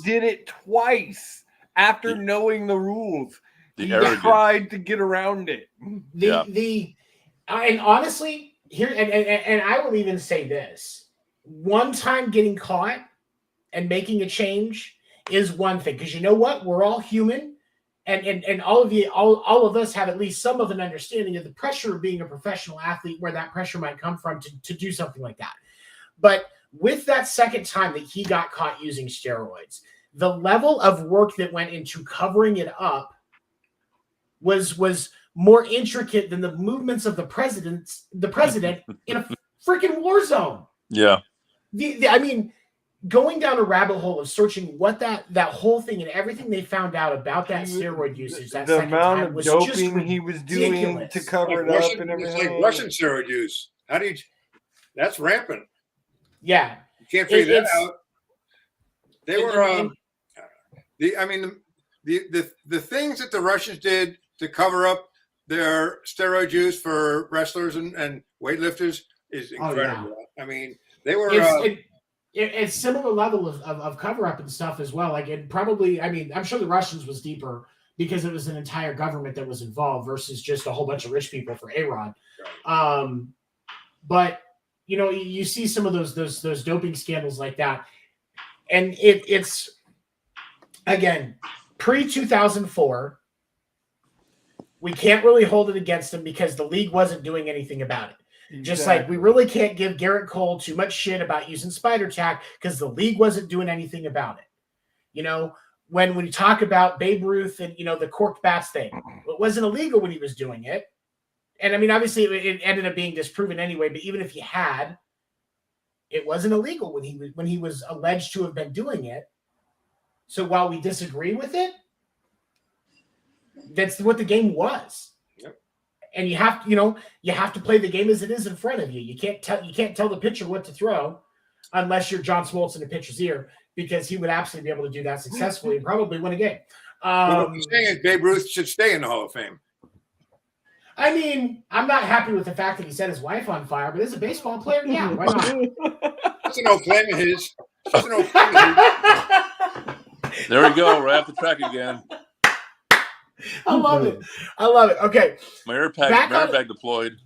did it twice after knowing the rules. He tried to get around it. And honestly, here and I will even say this: one time getting caught and making a change is one thing, because you know what? We're all human, and all of us have at least some of an understanding of the pressure of being a professional athlete, where that pressure might come from to do something like that. But with that second time that he got caught using steroids, the level of work that went into covering it up was more intricate than the movements of the president in a freaking war zone. Yeah. I mean, going down a rabbit hole of searching what that whole thing and everything they found out about that steroid usage, that the second amount time of was doping just he was doing to cover it up and everything. It's like Russian steroid use. That's rampant. Yeah. You can't figure that out. They were the things that the Russians did to cover up their steroid use for wrestlers and weightlifters is incredible. Oh, yeah. I mean, they were it's similar level of cover up and stuff as well. Like, it probably, I mean, I'm sure the Russians was deeper because it was an entire government that was involved versus just a whole bunch of rich people for A-Rod. But you know, you see some of those doping scandals like that, and it's again pre-2004. We can't really hold it against them because the league wasn't doing anything about it. Exactly. Just like we really can't give Garrett Cole too much shit about using spider tack because the league wasn't doing anything about it. You know, when we talk about Babe Ruth and, you know, the corked bats thing, it wasn't illegal when he was doing it. And I mean, obviously it ended up being disproven anyway, but even if he had, it wasn't illegal when he was alleged to have been doing it. So while we disagree with it, that's what the game was. Yep. And you have to play the game as it is in front of you. You can't tell the pitcher what to throw unless you're John Smoltz in the pitcher's ear, because he would absolutely be able to do that successfully and probably win a game. What I'm saying is Babe Ruth should stay in the Hall of Fame. I mean, I'm not happy with the fact that he set his wife on fire, but as a baseball player, yeah, why not? That's an old flame of his. There we go. Right off the track again. I love it. Okay. My airbag deployed.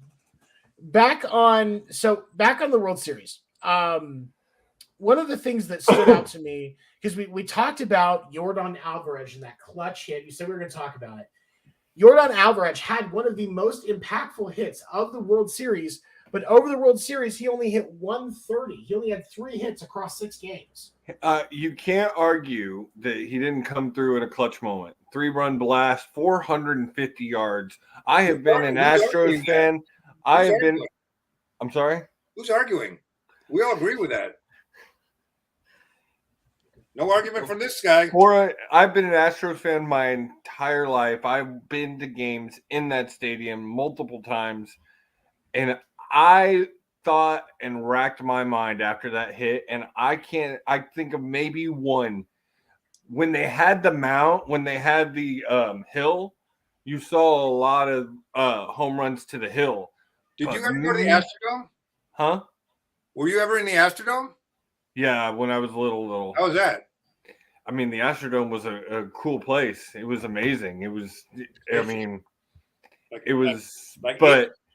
Back on the World Series. One of the things that stood out to me, because we talked about Yordan Alvarez and that clutch hit. You said we were going to talk about it. Yordan Alvarez had one of the most impactful hits of the World Series, but over the World Series, he only hit 130. He only had 3 hits across 6 games. You can't argue that he didn't come through in a clutch moment. 3-run blast, 450 yards. I have been an Astros fan. I'm sorry? Who's arguing? We all agree with that. No argument from this guy. I've been an Astros fan my entire life. I've been to games in that stadium multiple times, and I thought and racked my mind after that hit, and I think of maybe one. When they had the mount, when they had the hill, you saw a lot of home runs to the hill. Did you ever go to the Astrodome? Huh? Were you ever in the Astrodome? Yeah, when I was little. How was that? I mean, the Astrodome was a cool place. It was amazing. It was, like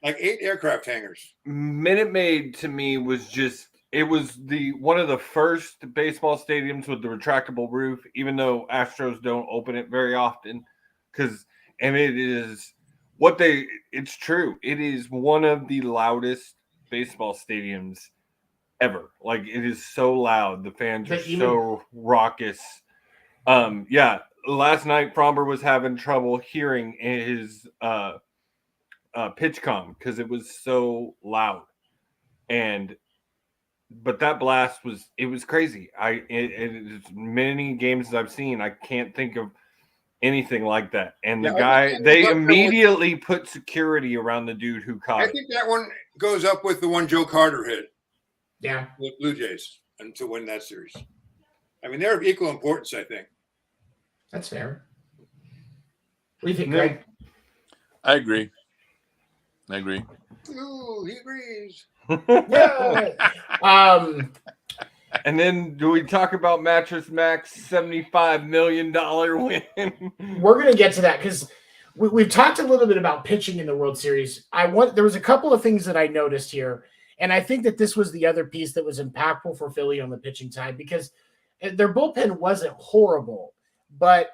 8 aircraft hangars. Minute Maid to me was just, it was one of the first baseball stadiums with the retractable roof, even though Astros don't open it very often. It's true. It is one of the loudest baseball stadiums ever. Like, it is so loud. The fans are so raucous. Last night Fromber was having trouble hearing his pitch comm because it was so loud. But that blast was crazy. It's many games I've seen, I can't think of anything like that. And they immediately put security around the dude who caught it. I think that one goes up with the one Joe Carter hit. Yeah. With Blue Jays and to win that series. I mean, they're of equal importance, I think. That's fair. What do you think, Greg? I agree. Ooh, he agrees. Yeah. And then do we talk about Mattress Mac's $75 million win? We're going to get to that because we've talked a little bit about pitching in the World Series. There was a couple of things that I noticed here, and I think that this was the other piece that was impactful for Philly on the pitching side because their bullpen wasn't horrible, but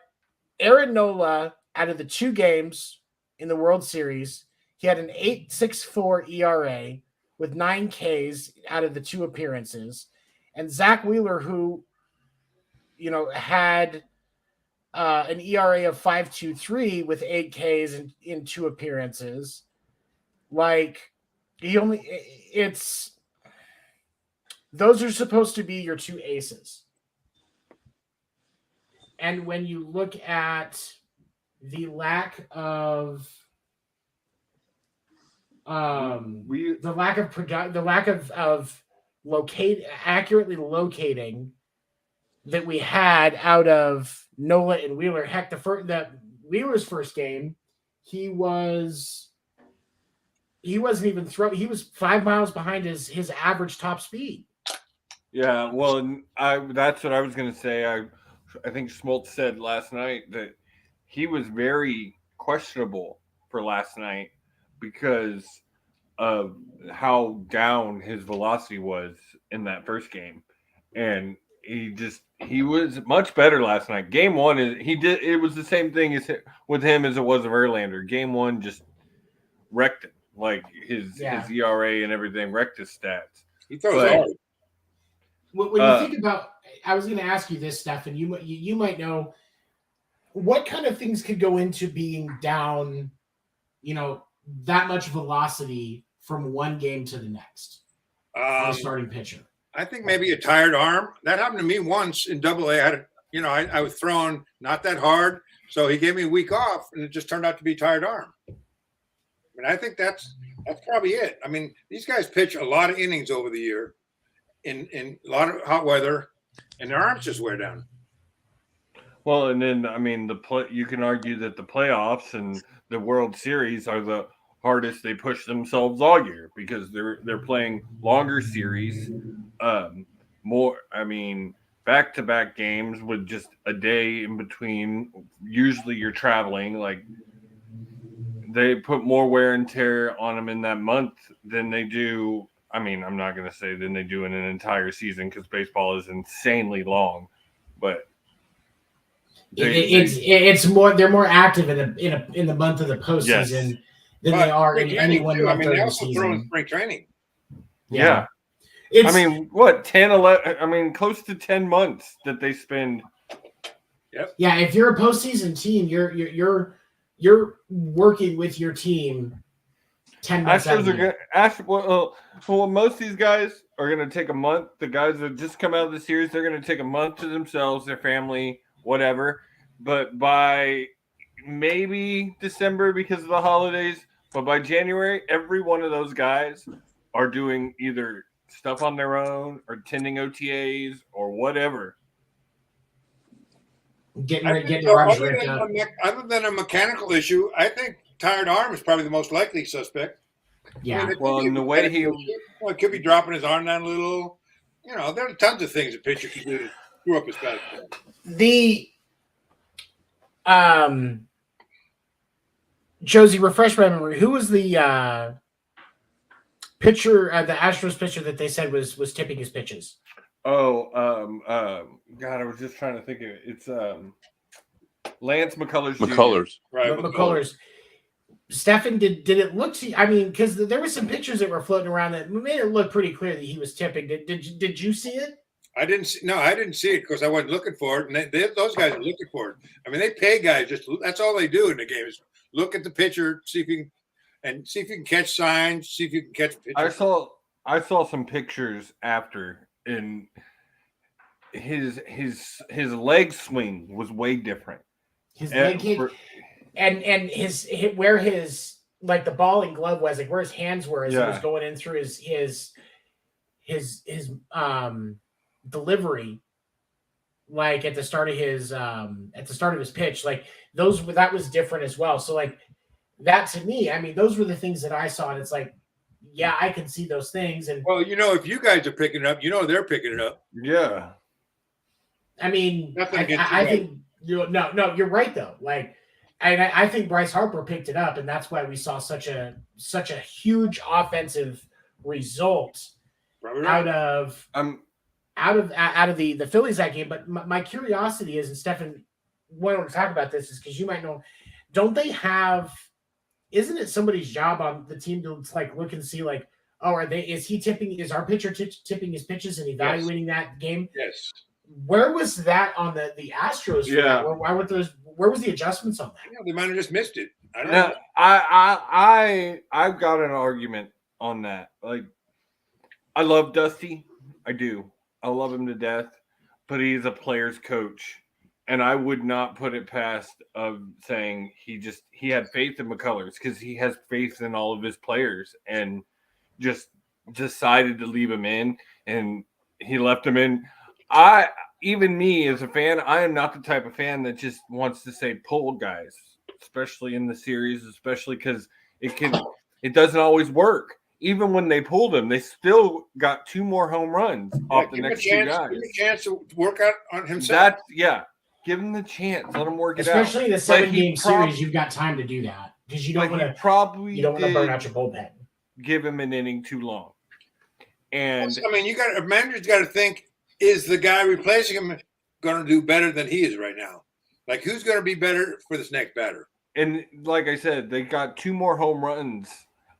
Aaron Nola, out of the 2 games in the World Series, he had an 8.64 ERA with 9 Ks out of the 2 appearances. And Zach Wheeler, who, had an ERA of 5.23 with 8 Ks in 2 appearances. Those are supposed to be your 2 aces. And when you look at the lack of accurately locating that we had out of Nola and Wheeler. Heck, the Wheeler's first game, he wasn't even throwing. He was 5 miles behind his average top speed. Yeah, well, that's what I was going to say. I think Schmaltz said last night that he was very questionable for last night because of how down his velocity was in that first game. And he was much better last night. Game 1 it was the same thing with him as it was of Verlander. Game 1 just wrecked him. Like his ERA and everything wrecked his stats. He throws hard. When you think about, I was going to ask you this, Stefan. You might know what kind of things could go into being down, that much velocity from one game to the next. The starting pitcher. I think maybe a tired arm. That happened to me once in AA. I was throwing not that hard, so he gave me a week off, and it just turned out to be tired arm. I mean, I think that's probably it. I mean, these guys pitch a lot of innings over the year in a lot of hot weather, and their arms just wear down. Well, and then you can argue that the playoffs and the World Series are the hardest they push themselves all year because they're playing longer series, more. back-to-back games with just a day in between. Usually you're traveling. Like, they put more wear and tear on them in that month than they do. I mean, I'm not going to say than they do in an entire season because baseball is insanely long, but it's more. They're more active in the month of the postseason than they are in any one month during the season. Throw in spring training. Yeah. I mean, what, 10, 11, I mean, close to 10 months that they spend. Yep. Yeah, if you're a postseason team, you're working with your team 10 months out of the year. Well, most of these guys are going to take a month. The guys that just come out of the series, they're going to take a month to themselves, their family, whatever. But by maybe December because of the holidays, but by January, every one of those guys are doing either stuff on their own or attending OTAs or whatever. Getting their arms ripped up. Other than a mechanical issue, I think tired arm is probably the most likely suspect. Yeah. In the way he could be dropping his arm down a little. There are tons of things a pitcher can do to screw up his fastball. Josie, refresh my memory. Who was the pitcher, the Astros pitcher that they said was tipping his pitches? God, I was just trying to think of it. It's Lance McCullers. McCullers. Right. McCullers. Stefan, did it look to you? I mean, because there were some pictures that were floating around that made it look pretty clear that he was tipping. Did you see it? I didn't see it because I wasn't looking for it. And those guys are looking for it. I mean, they pay guys that's all they do in the game is look at the pitcher, see if you can catch signs, see if you can catch pitches. I saw some pictures after, and his leg swing was way different. His leg kick, and his where his like the ball and glove was, like where his hands were as he was going in through his delivery, like at the start of his pitch, like that was different as well. So like that to me, I mean, those were the things that I saw, and it's like, yeah, I can see those things. And well, if you guys are picking it up, they're picking it up. Yeah. I mean, I think no, you're right though. Like, and I think Bryce Harper picked it up, and that's why we saw such a huge offensive result out of the Phillies that game. But my curiosity is, and Stefan, why don't we talk about this? Is because you might know, don't they have? Isn't it somebody's job on the team to like look and see like, oh, is our pitcher tipping his pitches and evaluating that game? Yes. Where was that on the Astros? Yeah. Where was the adjustments on that? Yeah, they might have just missed it. I don't know. I've got an argument on that. Like, I love Dusty. I do. I love him to death, but he's a player's coach. And I would not put it past of saying he had faith in McCullers because he has faith in all of his players and just decided to leave him in, and he left him in. Even me as a fan, I am not the type of fan that just wants to say pull guys, especially in the series, especially because it doesn't always work. Even when they pulled him, they still got 2 more home runs off the next 2 guys. Give him a chance to work out on himself. Give him the chance. Let him work it out. Especially in a 7-game series, you've got time to do that because you don't want to burn out your bullpen. Give him an inning too long. And I mean, a manager's got to think: is the guy replacing him going to do better than he is right now? Like, who's going to be better for this next batter? And like I said, they got 2 more home runs.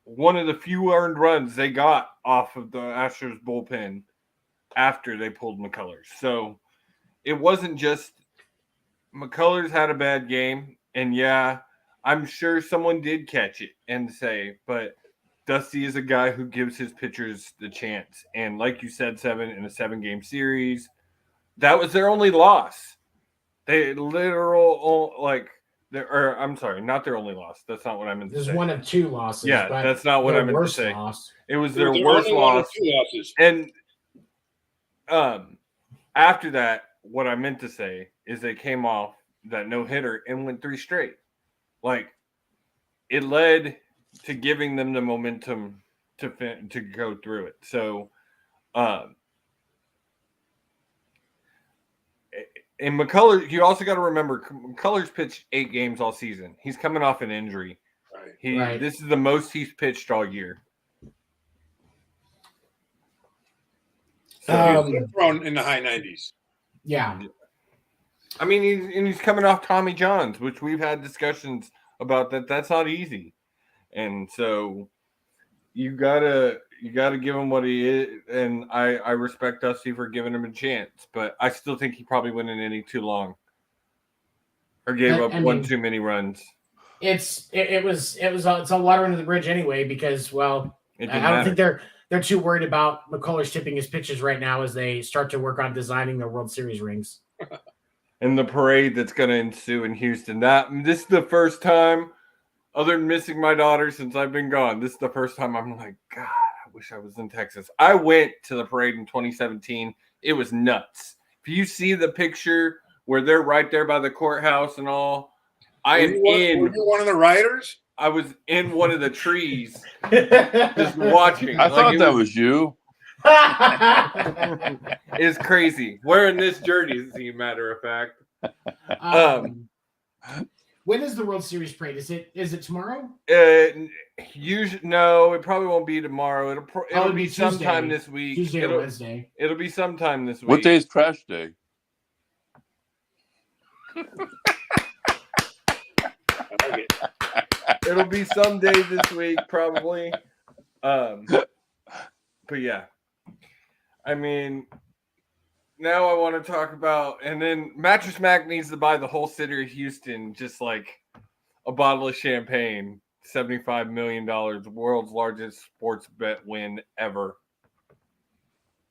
One of the few earned runs they got off of the Astros bullpen after they pulled McCullers. So it wasn't just McCullers had a bad game. And yeah, I'm sure someone did catch it and say, but Dusty is a guy who gives his pitchers the chance. And like you said, 7 in a 7-game series, that was their only loss. They I'm sorry, not their only loss. That's not what I meant to say. There's one of 2 losses. Yeah, that's not what I meant to say. Loss. It was their worst loss. And after that, what I meant to say is they came off that no-hitter and went 3 straight. Like, it led to giving them the momentum to go through it. So And McCullers, you also got to remember, McCullers pitched 8 games all season. He's coming off an injury. Right. This is the most he's pitched all year. So he's thrown in the high 90s. Yeah. I mean, he's coming off Tommy John's, which we've had discussions about that. That's not easy. And so you gotta give him what he is. And I respect Dusty for giving him a chance, but I still think he probably went an inning too long or gave up one too many runs. It's a water under the bridge anyway, because I don't think they're too worried about McCullers tipping his pitches right now as they start to work on designing their World Series rings. And the parade that's going to ensue in Houston. This is the first time, other than missing my daughter since I've been gone, this is the first time I'm like, God, I wish I was in Texas. I went to the parade in 2017. It was nuts. If you see the picture where they're right there by the courthouse and all, Were you one of the riders? I was in one of the trees just watching. I thought that was you. It's crazy. Wearing this jersey, as a matter of fact. When is the World Series parade? Is it tomorrow? Usually, no, it probably won't be tomorrow. It'll be sometime this week. Tuesday or Wednesday. It'll be sometime this week. What day is trash day? It'll be some day this week, probably. But yeah. I mean, now I want to talk about, and then Mattress Mac needs to buy the whole city of Houston just like a bottle of champagne. $75 million, world's largest sports bet win ever.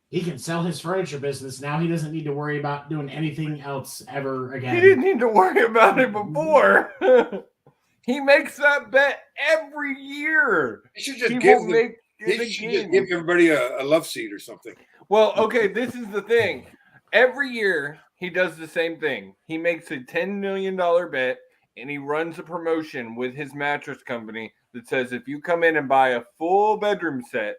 He can sell his furniture business now. He doesn't need to worry about doing anything else ever again. He didn't need to worry about it before. He makes that bet every year. He should just give everybody a love seat or something. Well, okay, this is the thing. Every year, he does the same thing. He makes a $10 million bet, and he runs a promotion with his mattress company that says if you come in and buy a full bedroom set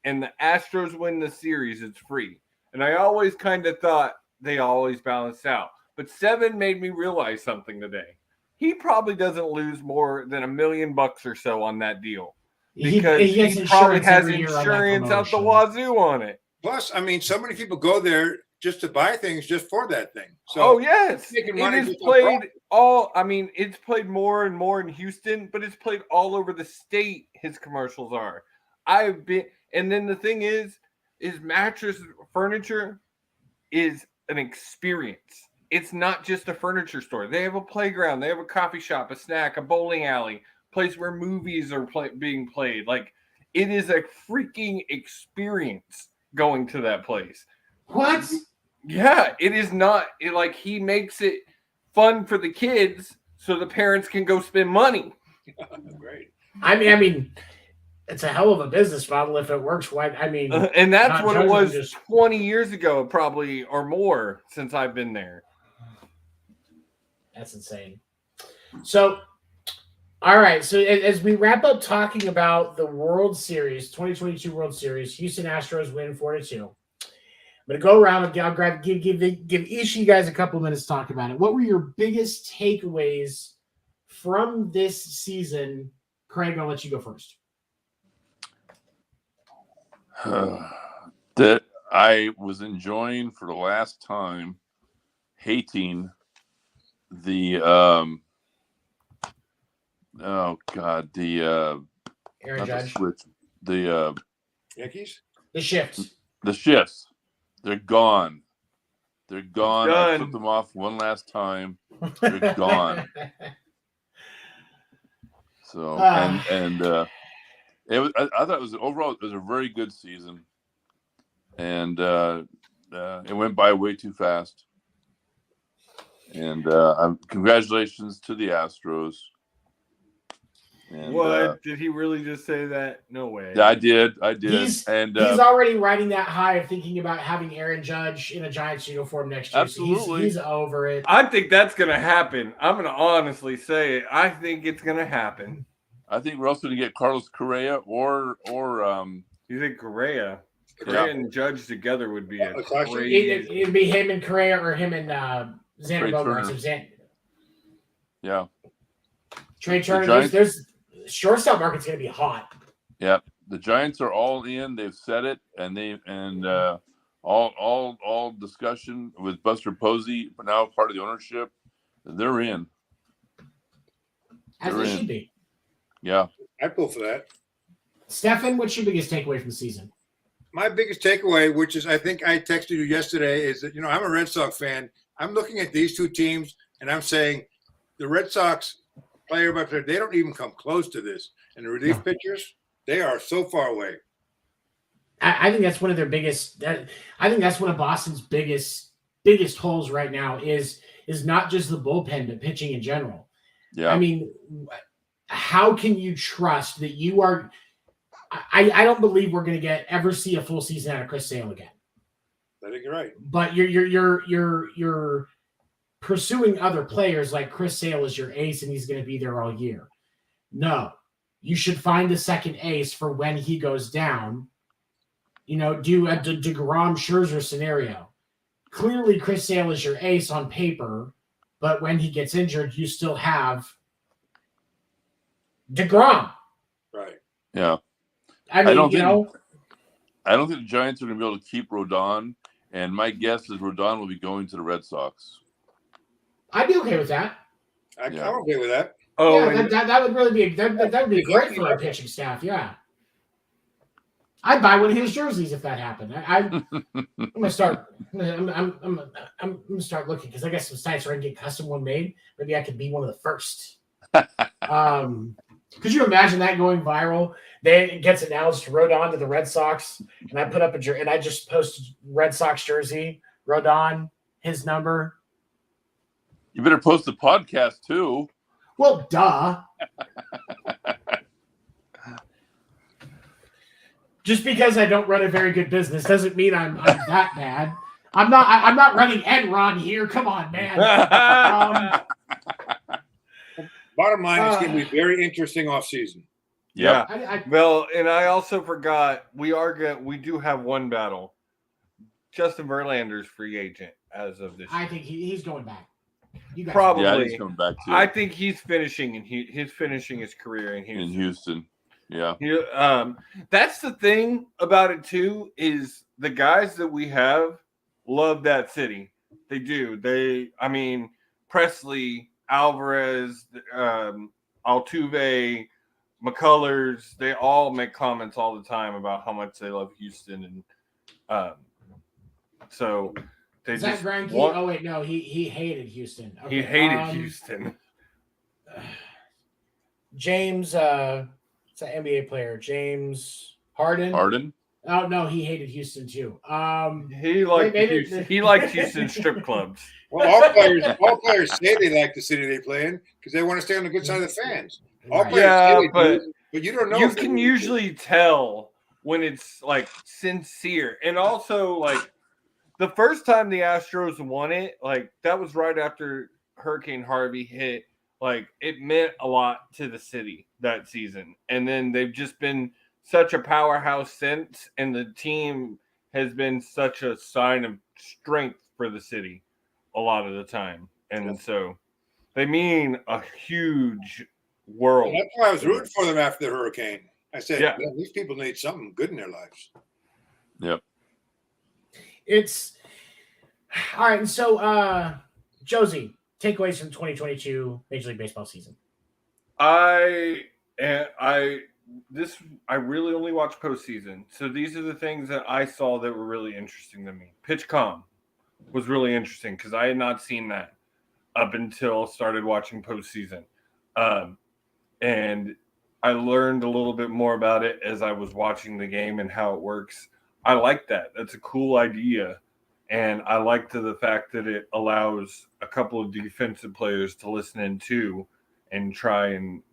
and the Astros win the series, it's free. And I always kind of thought they always balanced out. But Seven made me realize something today. He probably doesn't lose more than $1 million or so on that deal. Because he probably has insurance out the wazoo on it. Plus, I mean, so many people go there just to buy things just for that thing. So yes. It is played it's played more and more in Houston, but it's played all over the state. His commercials are. And then the thing is mattress furniture is an experience. It's not just a furniture store. They have a playground. They have a coffee shop, a snack, a bowling alley, place where movies are being played. Like, it is a freaking experience going to that place. What? Yeah, it is not. He makes it fun for the kids so the parents can go spend money. Great. I mean, it's a hell of a business model if it works. And that's what it was 20 years ago, probably, or more, since I've been there. That's insane. So, all right. So as we wrap up talking about the World Series, 2022 World Series, Houston Astros win 4-2. I'm going to go around and I'll give each of you guys a couple of minutes to talk about it. What were your biggest takeaways from this season? Craig, I'll let you go first. That I was enjoying for the last time, hating the Aaron Judge. The Yankees? The shifts. The shifts. They're gone. They're gone. Done. I took them off one last time. They're gone. So it was. I thought it was overall. It was a very good season, and it went by way too fast. And congratulations to the Astros. And, what? Did he really just say that? No way. Yeah, I did. He's already riding that high of thinking about having Aaron Judge in a Giants uniform next year. Absolutely. So he's over it. I think that's going to happen. I'm going to honestly say it. I think it's going to happen. I think we're also going to get Carlos Correa or You think Correa? Correa and Judge together would be a crazy. It'd be him and Correa or him and Xander Bogaerts. Yeah. Trey Turner. There's shortstop market's going to be hot. Yeah. The Giants are all in. They've said it, and all discussion with Buster Posey, now part of the ownership. They're in. As they should be. Yeah. I'd go for that. Stefan, what's your biggest takeaway from the season? My biggest takeaway, which is I think I texted you yesterday, is that, I'm a Red Sox fan. I'm looking at these two teams, and I'm saying the Red Sox player by player, they don't even come close to this. And the relief pitchers, they are so far away. I think that's one of their biggest. I think that's one of Boston's biggest holes right now is not just the bullpen, but pitching in general. Yeah. I mean, how can you trust that you are? I don't believe we're going to ever see a full season out of Chris Sale again. I think you're right. But you're pursuing other players like Chris Sale is your ace, and he's going to be there all year. No, you should find a second ace for when he goes down. Do a DeGrom Scherzer scenario. Clearly, Chris Sale is your ace on paper, but when he gets injured, you still have DeGrom. Right. Yeah. I mean, I don't think the Giants are going to be able to keep Rodon, and my guess is Rodon will be going to the Red Sox. I'd be okay with that. I'm okay with that. Oh, yeah, that would really be that would be great for our pitching staff. Yeah, I'd buy one of his jerseys if that happened. I'm gonna start. I'm gonna start looking because I got some sites where I can get custom one made. Maybe I could be one of the first. Could you imagine that going viral? Then it gets announced, Rodon to the Red Sox, and I put up and I just posted Red Sox jersey, Rodon, his number. You better post the podcast too. Well, duh. Just because I don't run a very good business doesn't mean I'm that bad. I'm not running Enron here. Come on, man. Bottom line, it's going to be very interesting off season. Yeah. Well, and I also forgot we do have one battle. Justin Verlander's free agent as of this year. I think he's going back. Probably. Yeah, he's coming back too. I think he's finishing his career in Houston. Yeah. That's the thing about it too, is the guys that we have love that city. They do. Presley, Alvarez, Altuve, McCullers, they all make comments all the time about how much they love Houston, and so they is just that Greinke? Oh wait, no, he hated Houston. Okay. He hated Houston. James, it's an NBA player, James Harden. Harden? Oh no, he hated Houston too. He liked Houston strip clubs. Well, all players say they like the city they play in because they want to stay on the good side of the fans. But you don't know. You can usually tell when it's like sincere, and also like the first time the Astros won it, like that was right after Hurricane Harvey hit. Like it meant a lot to the city that season, and then they've just been such a powerhouse since, and the team has been such a sign of strength for the city a lot of the time, and so they mean a huge world. Well, that's why I was rooting for them after the hurricane. I said, man, these people need something good in their lives. Yep. It's all right. And so, Josie, takeaways from 2022 Major League Baseball season. I really only watched postseason, so these are the things that I saw that were really interesting to me. PitchCom was really interesting because I had not seen that up until started watching postseason, and I learned a little bit more about it as I was watching the game and how it works. I like that. That's a cool idea, and I like the fact that it allows a couple of defensive players to listen in too and try and.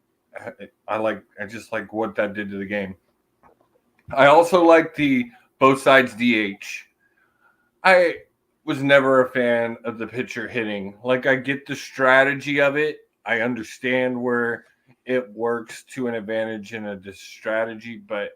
I just like what that did to the game. I also like the both sides DH. I was never a fan of the pitcher hitting. Like I get the strategy of it. I understand where it works to an advantage in a strategy, but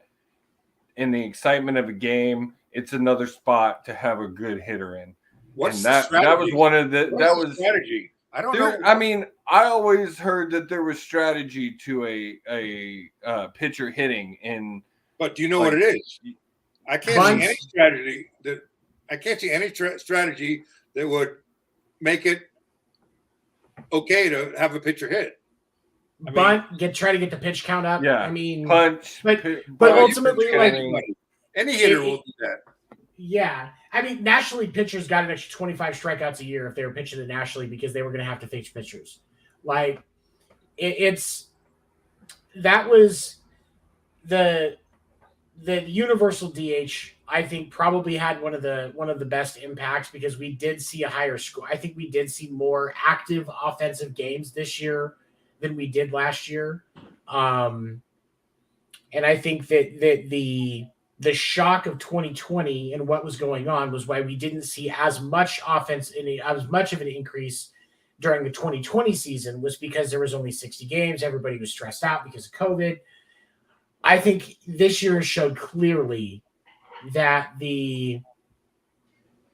in the excitement of a game, it's another spot to have a good hitter in. What's and that was one of the that was strategy. I don't know. I mean, I always heard that there was strategy to a pitcher hitting in. But do you know what it is? I can't see any strategy strategy that would make it okay to have a pitcher hit. Try to get the pitch count up. Yeah, I mean, punch. But ultimately, like any hitter will do that. Yeah, I mean, National League pitchers got an extra 25 strikeouts a year if they were pitching the National League because they were going to have to face pitchers. Like, that was the universal DH. I think probably had one of the best impacts because we did see a higher score. I think we did see more active offensive games this year than we did last year, and I think that the shock of 2020 and what was going on was why we didn't see as much offense as much of an increase during the 2020 season was because there was only 60 games. Everybody was stressed out because of COVID. I think this year showed clearly that the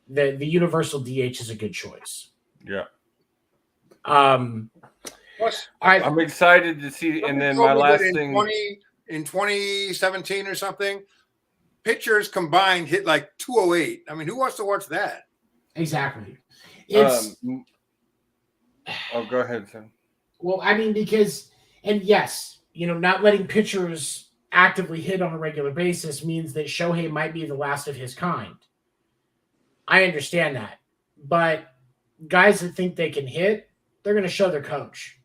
universal DH is a good choice. Yeah. Plus, I'm excited to see. And then my last thing in 2017 or something, pitchers combined hit like 208. I mean, who wants to watch that? Exactly. Go ahead, Sam. Well, I mean, yes, not letting pitchers actively hit on a regular basis means that Shohei might be the last of his kind. I understand that. But guys that think they can hit, they're going to show their coach.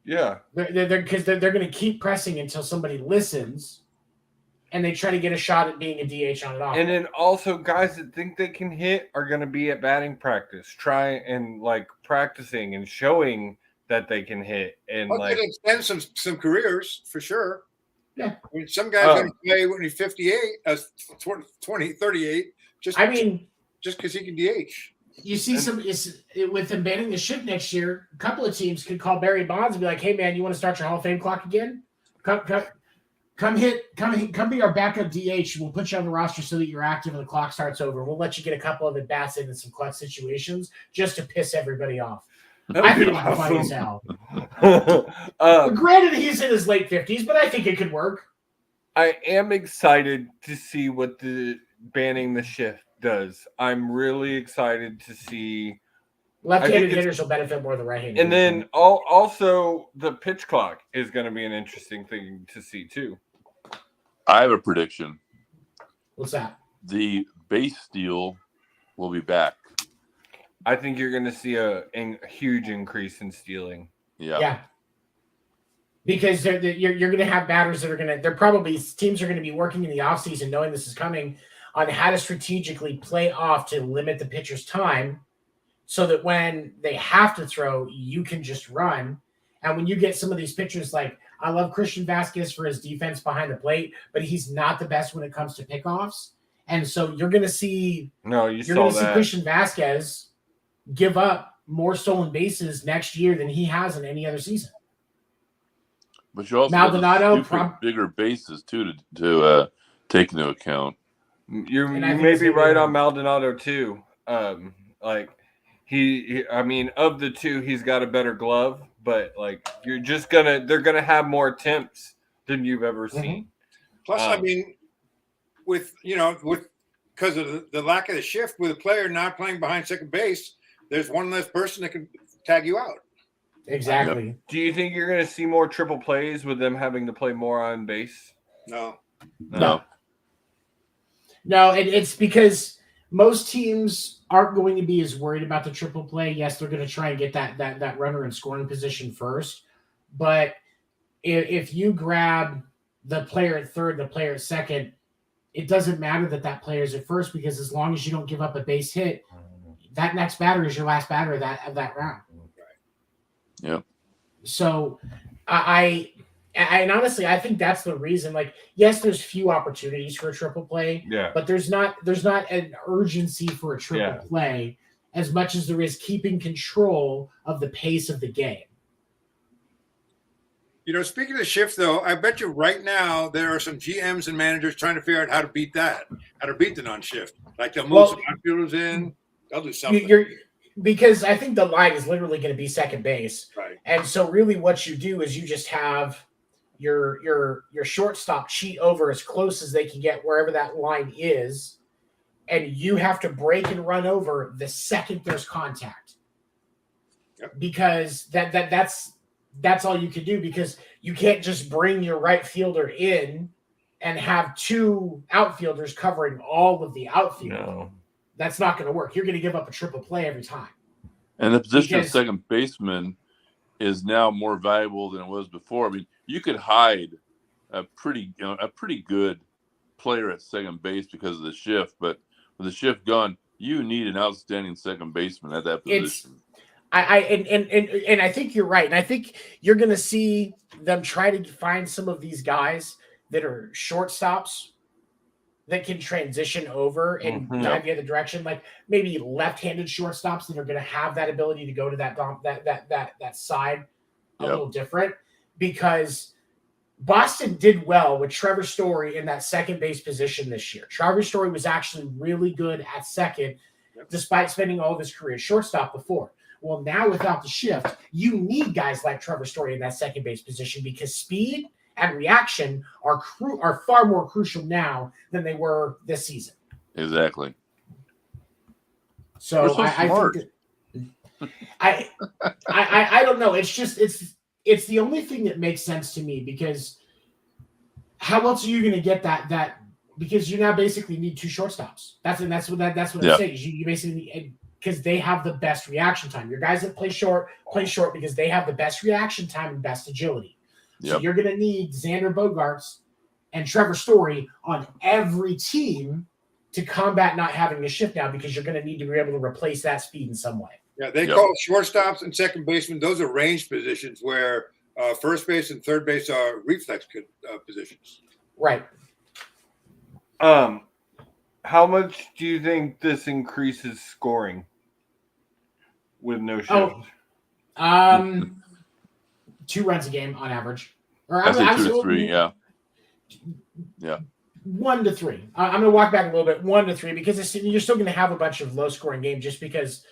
Yeah. Because they're going to keep pressing until somebody listens and they try to get a shot at being a DH on it off. And then also guys that think they can hit are going to be at batting practice, practicing and showing that they can hit. And it extends some careers for sure. Yeah. I mean, some guys going to play when he's 58, 38, just because he can DH. You see with him banning the shift next year, a couple of teams could call Barry Bonds and be like, "Hey man, you want to start your Hall of Fame clock again? Come be our backup DH. We'll put you on the roster so that you're active and the clock starts over. We'll let you get a couple of at-bats in some clutch situations just to piss everybody off." I think it'd be funny as hell. Granted, he's in his late 50s, but I think it could work. I am excited to see what the banning the shift does. I'm really excited to see. Left-handed hitters will benefit more than right-handed. And then also the pitch clock is going to be an interesting thing to see too. I have a prediction. What's that? The base steal will be back. I think you're going to see a huge increase in stealing. Yeah. Because you're going to have batters that are going to – teams are going to be working in the offseason knowing this is coming on how to strategically play off to limit the pitcher's time so that when they have to throw, you can just run. And when you get some of these pitchers like – I love Christian Vasquez for his defense behind the plate, but he's not the best when it comes to pickoffs. And so you're going to see – see Christian Vasquez – give up more stolen bases next year than he has in any other season. But you also Maldonado bigger bases too to take into account. You may be right on Maldonado too. Of the two, he's got a better glove, but they're gonna have more attempts than you've ever seen. Plus, because of the lack of the shift with a player not playing behind second base, there's one less person that can tag you out. Exactly. Yep. Do you think you're going to see more triple plays with them having to play more on base? No. It's because most teams aren't going to be as worried about the triple play. Yes, they're going to try and get that runner in scoring position first. But if you grab the player at third, the player at second, it doesn't matter that player's at first because as long as you don't give up a base hit, that next batter is your last batter of that round. Yeah. So I honestly I think that's the reason. Like, yes, there's few opportunities for a triple play, but there's not an urgency for a triple play as much as there is keeping control of the pace of the game. Speaking of the shift, though, I bet you right now there are some GMs and managers trying to figure out how to beat the non-shift. Like they'll move some outfielders in. They'll do something. Because I think the line is literally going to be second base. Right. And so really what you do is you just have your shortstop cheat over as close as they can get wherever that line is. And you have to break and run over the second there's contact. Yep. Because that's all you can do, because you can't just bring your right fielder in and have two outfielders covering all of the outfield. No. That's not going to work. You're going to give up a triple play every time. And the position of second baseman is now more valuable than it was before. I mean, you could hide a pretty good player at second base because of the shift, but with the shift gone, you need an outstanding second baseman at that position. And I think you're right. And I think you're going to see them try to find some of these guys that are shortstops that can transition over and dive the other direction, like maybe left-handed shortstops that are going to have that ability to go to that side a little different, because Boston did well with Trevor Story in that second base position this year. Trevor Story was actually really good at second, despite spending all of his career shortstop before. Well, now without the shift, you need guys like Trevor Story in that second base position, because speed and reaction are far more crucial now than they were this season. Exactly. So I think I don't know. It's just it's the only thing that makes sense to me, because how else are you going to get that? Because you now basically need two shortstops. That's what I'm saying. You basically need, because they have the best reaction time. Your guys that play short because they have the best reaction time and best agility. So you're going to need Xander Bogaerts and Trevor Story on every team to combat not having a shift now, because you're going to need to be able to replace that speed in some way. Yeah, they call shortstops and second baseman. Those are range positions, where first base and third base are reflex positions. Right. How much do you think this increases scoring with no shift? 2 runs a game on average. Or I say 2 to 3, yeah. 1 to 3. I'm going to walk back a little bit. 1 to 3, because you're still going to have a bunch of low-scoring games just because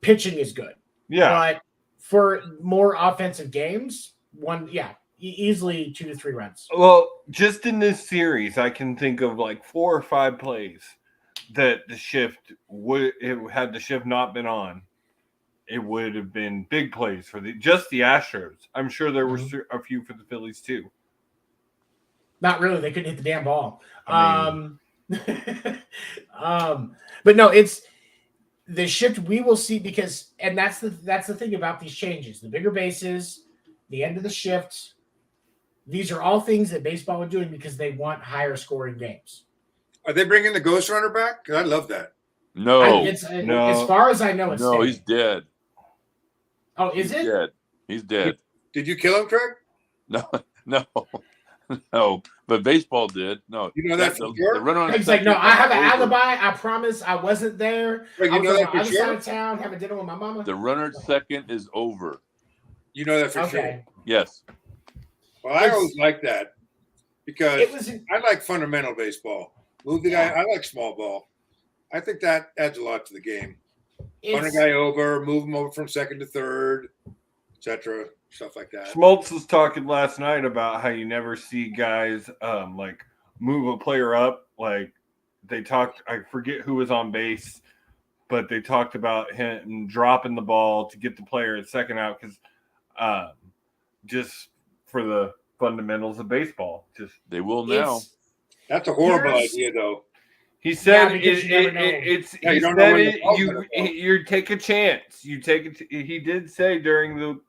pitching is good. Yeah. But for more offensive games, easily 2 to 3 runs. Well, just in this series, I can think of like 4 or 5 plays that the shift had the shift not been on, it would have been big plays for the Astros. I'm sure there were a few for the Phillies too. Not really. They couldn't hit the damn ball. But no, it's the shift we will see, because, and that's the thing about these changes. The bigger bases, the end of the shift. These are all things that baseball are doing because they want higher scoring games. Are they bringing the ghost runner back? Because I love that. No. No. As far as I know, it's no. He's dead. Oh, is it? Dead. He's dead. Did you kill him, Craig? No. But baseball did. No. You know that for sure? Craig's like, no, I have an alibi. I promise I wasn't there. Craig, I was on the other side of town having dinner with my mama. The runner at second is over. You know that for sure? Yes. Well, I always like that, because I like fundamental baseball. Move the guy. I like small ball. I think that adds a lot to the game. Run a guy over, move him over from second to third, etc. Stuff like that. Schmaltz was talking last night about how you never see guys like move a player up. Like they talked, I forget who was on base, but they talked about him dropping the ball to get the player at second out, because just for the fundamentals of baseball. Just they will now. That's a horrible idea, though. He said you take a chance. You take it. He did say during the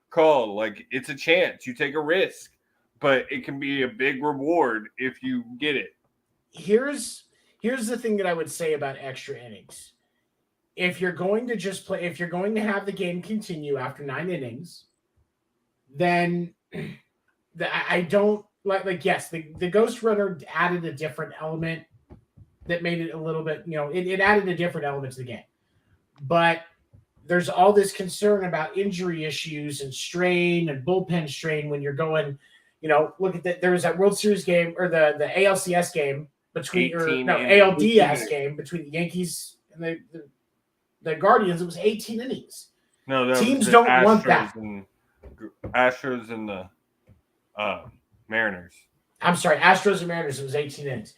call, like, it's a chance. You take a risk, but it can be a big reward if you get it. Here's the thing that I would say about extra innings. If you're going to just play, if you're going to have the game continue after 9 innings, then I don't like. Yes, the ghost runner added a different element that made it a little bit, it added a different element to the game. But there's all this concern about injury issues and strain and bullpen strain when you're going, look at that. There was that World Series game or the ALCS game ALDS game between the Yankees and the Guardians. It was 18 innings. No, teams don't want that. Astros and the Mariners. I'm sorry, Astros and Mariners. It was 18 innings.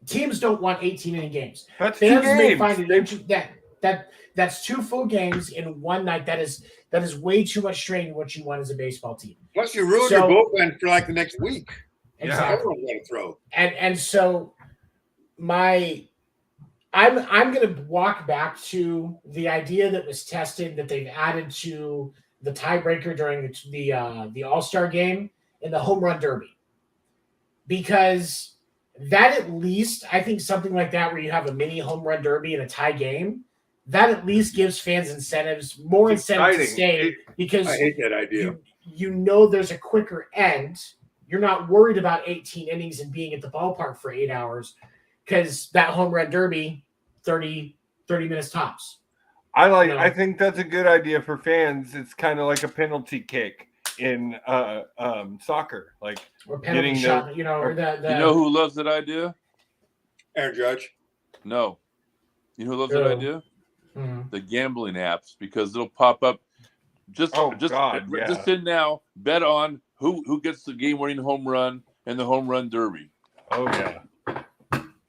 Teams don't want 18 inning games. That's Fans 2 games. may find it that's 2 full games in one night. That is way too much strain to what you want as a baseball team. Plus, you ruin your bullpen for like the next week. Exactly. Everyone's going to throw. And so I'm going to walk back to the idea that was tested that they've added to the tiebreaker during the All-Star game in the home run derby, because that at least, I think something like that where you have a mini home run derby in a tie game, that at least gives fans more incentive to stay, because I hate that idea. There's a quicker end. You're not worried about 18 innings and being at the ballpark for 8 hours, because that home run derby, 30 minutes tops. I think that's a good idea for fans. It's kind of like a penalty kick in soccer, like or penalty shot. You know who loves that idea? Aaron Judge. No, you know who loves that idea? Mm-hmm. The gambling apps, because it'll pop up. Just in now. Bet on who gets the game-winning home run and the home run derby. Oh yeah,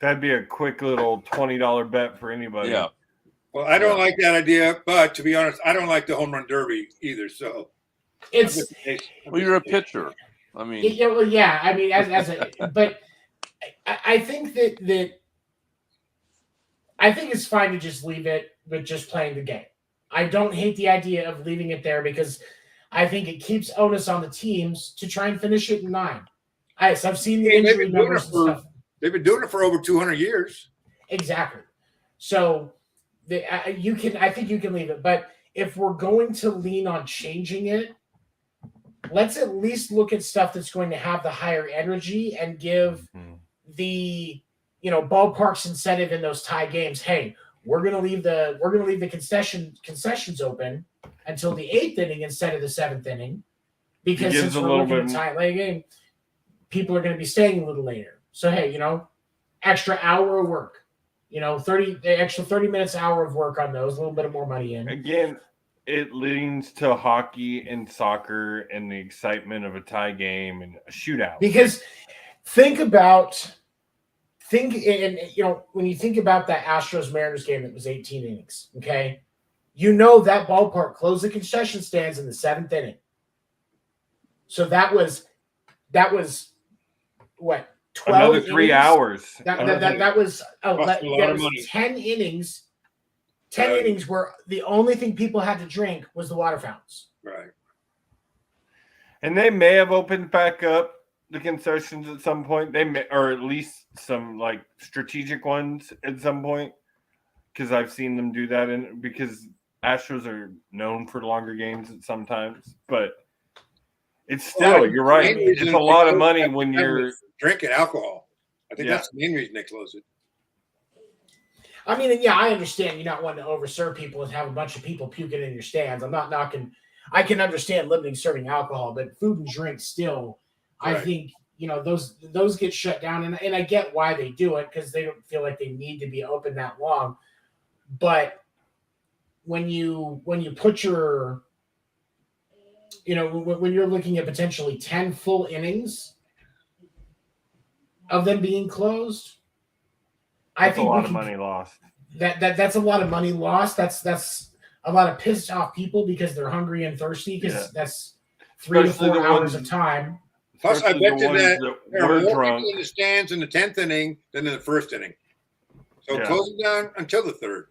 that'd be a quick little $20 bet for anybody. Yeah. Well, I don't like that idea, but to be honest, I don't like the home run derby either. So you're a pitcher. I mean, but I think that I think it's fine to just leave it with just playing the game. I don't hate the idea of leaving it there, because I think it keeps onus on the teams to try and finish it in 9. I've seen the injury numbers and stuff. They've been doing it for over 200 years. Exactly. So I think you can leave it. But if we're going to lean on changing it, let's at least look at stuff that's going to have the higher energy and give the ballparks incentive in those tie games. Hey, we're gonna leave the concessions open until the 8th inning instead of the 7th inning, because since we're looking at tie late game, people are going to be staying a little later. So hey, extra hour of work, 30 minutes hour of work on those, a little bit of more money in. Again, it leans to hockey and soccer and the excitement of a tie game and a shootout. Because when you think about that Astros Mariners game that was 18 innings, okay, that ballpark closed the concession stands in the 7th inning. So that was what, 12 another 3 hours. That was 10 innings. 10 innings where the only thing people had to drink was the water fountains. Right. And they may have opened back up the concessions at some point. They may, or at least some like strategic ones at some point, because I've seen them do that. And because Astros are known for longer games at sometimes, but it's still, you're right. It's a lot of money when you're drinking alcohol. I think that's the main reason they close it. I mean, yeah, I understand you not wanting to overserve people and have a bunch of people puking in your stands. I'm not knocking. I can understand limiting serving alcohol, but food and drink still, right. I think, those get shut down. And I get why they do it, because they don't feel like they need to be open that long. But when you put your, when you're looking at potentially 10 full innings of them being closed, I think a lot of money lost. That's a lot of money lost. That's a lot of pissed off people because they're hungry and thirsty, because that's 3 to 4 hours of time. Plus, I bet you that there are more people in the stands in the 10th inning than in the 1st inning. So close them down until the 3rd,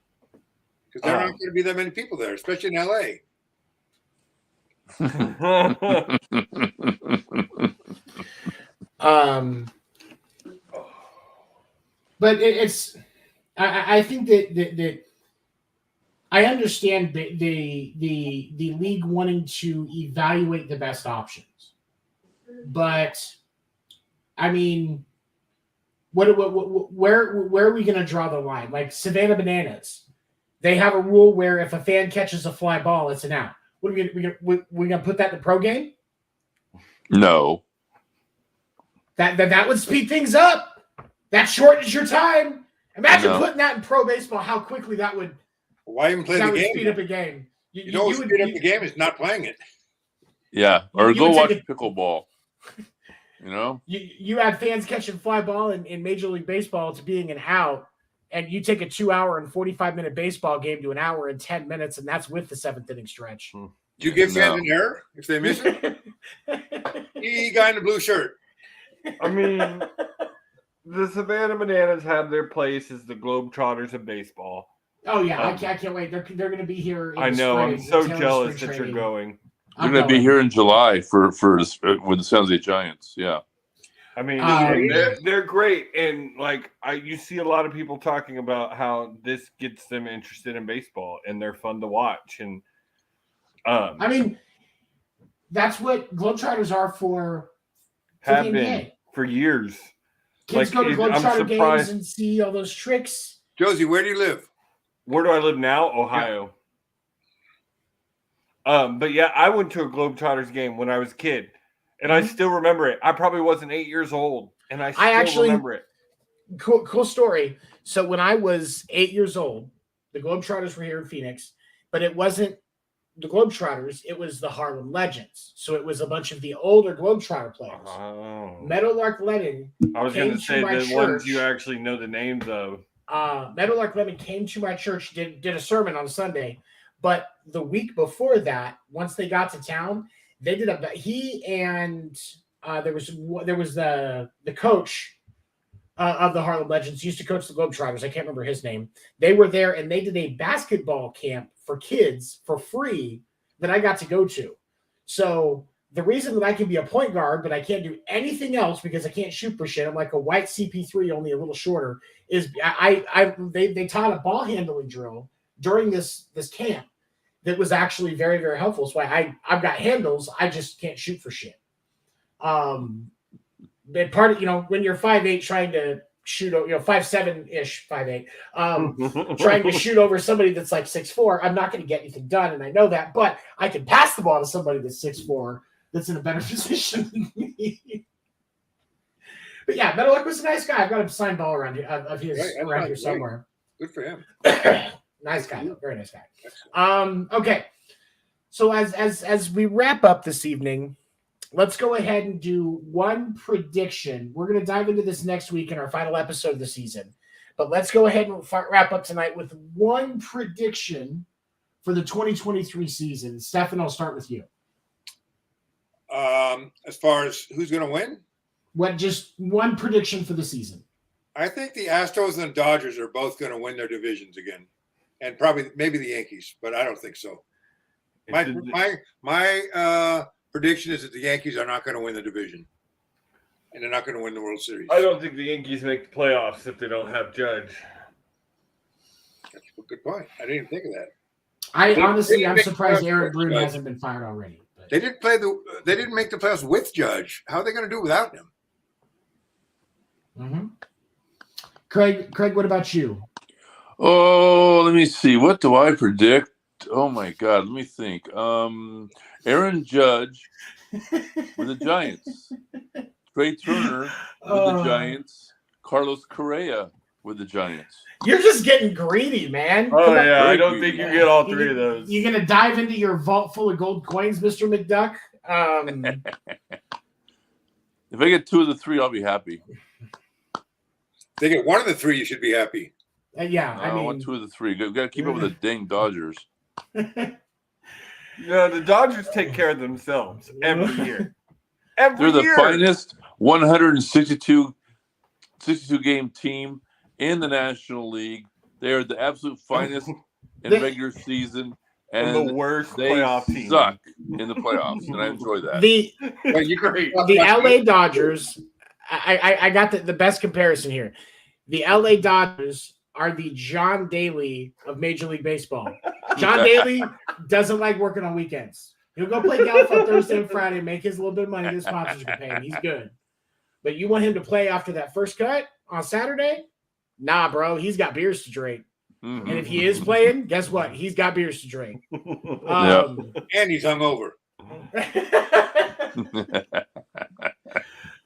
because there aren't going to be that many people there, especially in LA. But it's, I think that I understand the league wanting to evaluate the best options, but I mean, where are we going to draw the line? Like Savannah Bananas, they have a rule where if a fan catches a fly ball, it's an out. What are we gonna put that in the pro game? No. That would speed things up. That shortens your time. Imagine putting that in pro baseball. How quickly that would. Why even play the game? Speed up a game. You know what speed up the game is not playing it. Yeah, or go watch pickleball. You know, you add fans catching fly ball in Major League Baseball to being an out, and you take a 2-hour and 45-minute baseball game to an hour and 10 minutes, and that's with the 7th inning stretch. Do you give fans an error if they miss it? Guy in the blue shirt. I mean, the Savannah Bananas have their place as the Globetrotters of baseball. Oh yeah, I can't wait. They're going to be here. I know. I'm so jealous that you're going. They're going to be here in July for with the San Jose Giants. Yeah. I mean, they're great, and like you see a lot of people talking about how this gets them interested in baseball, and they're fun to watch. And I mean, that's what Globetrotters are for. Have been for years. Kids go to Globetrotter games and see all those tricks. Josie, where do you live? Where do I live now? Ohio. Yeah. But yeah, I went to a Globetrotters game when I was a kid, and I still remember it. I probably wasn't 8 years old, and I still remember it. Cool story. So when I was 8 years old, the Globetrotters were here in Phoenix, but it wasn't the Globetrotters, it was the Harlem Legends. So it was a bunch of the older Globetrotter players. Oh. Meadowlark Lemon. I was going to say the ones you actually know the names of. Meadowlark Lemon came to my church, did a sermon on Sunday, but the week before that, once they got to town, they did there was the coach of the Harlem Legends, used to coach the Globetrotters. I can't remember his name. They were there and they did a basketball camp for kids for free that I got to go to. So the reason that I can be a point guard, but I can't do anything else because I can't shoot for shit, I'm like a white CP3, only a little shorter, is they taught a ball handling drill during this camp that was actually very, very helpful. So I've got handles, I just can't shoot for shit. But part of, when you're 5'8", trying to shoot, 5'7"-ish, 5'8", trying to shoot over somebody that's like 6'4", I'm not going to get anything done, and I know that. But I can pass the ball to somebody that's 6'4", that's in a better position than me. But yeah, Meadowlark was a nice guy. I've got a signed ball around here, around here somewhere. Good for him. Nice guy, very nice guy. Okay, so as we wrap up this evening, let's go ahead and do one prediction. We're going to dive into this next week in our final episode of the season. But let's go ahead and wrap up tonight with one prediction for the 2023 season. Stefan, I'll start with you. As far as who's going to win? Just one prediction for the season. I think the Astros and the Dodgers are both going to win their divisions again. And maybe the Yankees, but I don't think so. My prediction is that the Yankees are not going to win the division, and they're not going to win the World Series. I don't think the Yankees make the playoffs if they don't have Judge. That's a good point. I didn't even think of that. I'm surprised Aaron Boone hasn't been fired already. But. They didn't make the playoffs with Judge. How are they going to do it without him? Mm-hmm. Craig, what about you? Oh, let me see. What do I predict? Oh my God, let me think. Aaron Judge with the Giants. Trey Turner with the Giants. Carlos Correa with the Giants. You're just getting greedy, man. Oh, yeah. I don't think you get all three of those. You're going to dive into your vault full of gold coins, Mr. McDuck? If I get two of the three, I'll be happy. If they get one of the three, you should be happy. I want two of the three. Got to keep up with the dang Dodgers. Yeah, the Dodgers take care of themselves every year. They're the finest 162 game team in the National League. They are the absolute finest in regular season, and the worst playoff team. Suck in the playoffs, and I enjoy that. The LA Dodgers. I got the best comparison here. The LA Dodgers are the John Daly of Major League Baseball. John Daly doesn't like working on weekends. He'll go play golf on Thursday and Friday, make his little bit of money. The sponsors can pay him. He's good. But you want him to play after that first cut on Saturday? Nah, bro. He's got beers to drink. And if he is playing, guess what? He's got beers to drink. And he's hungover.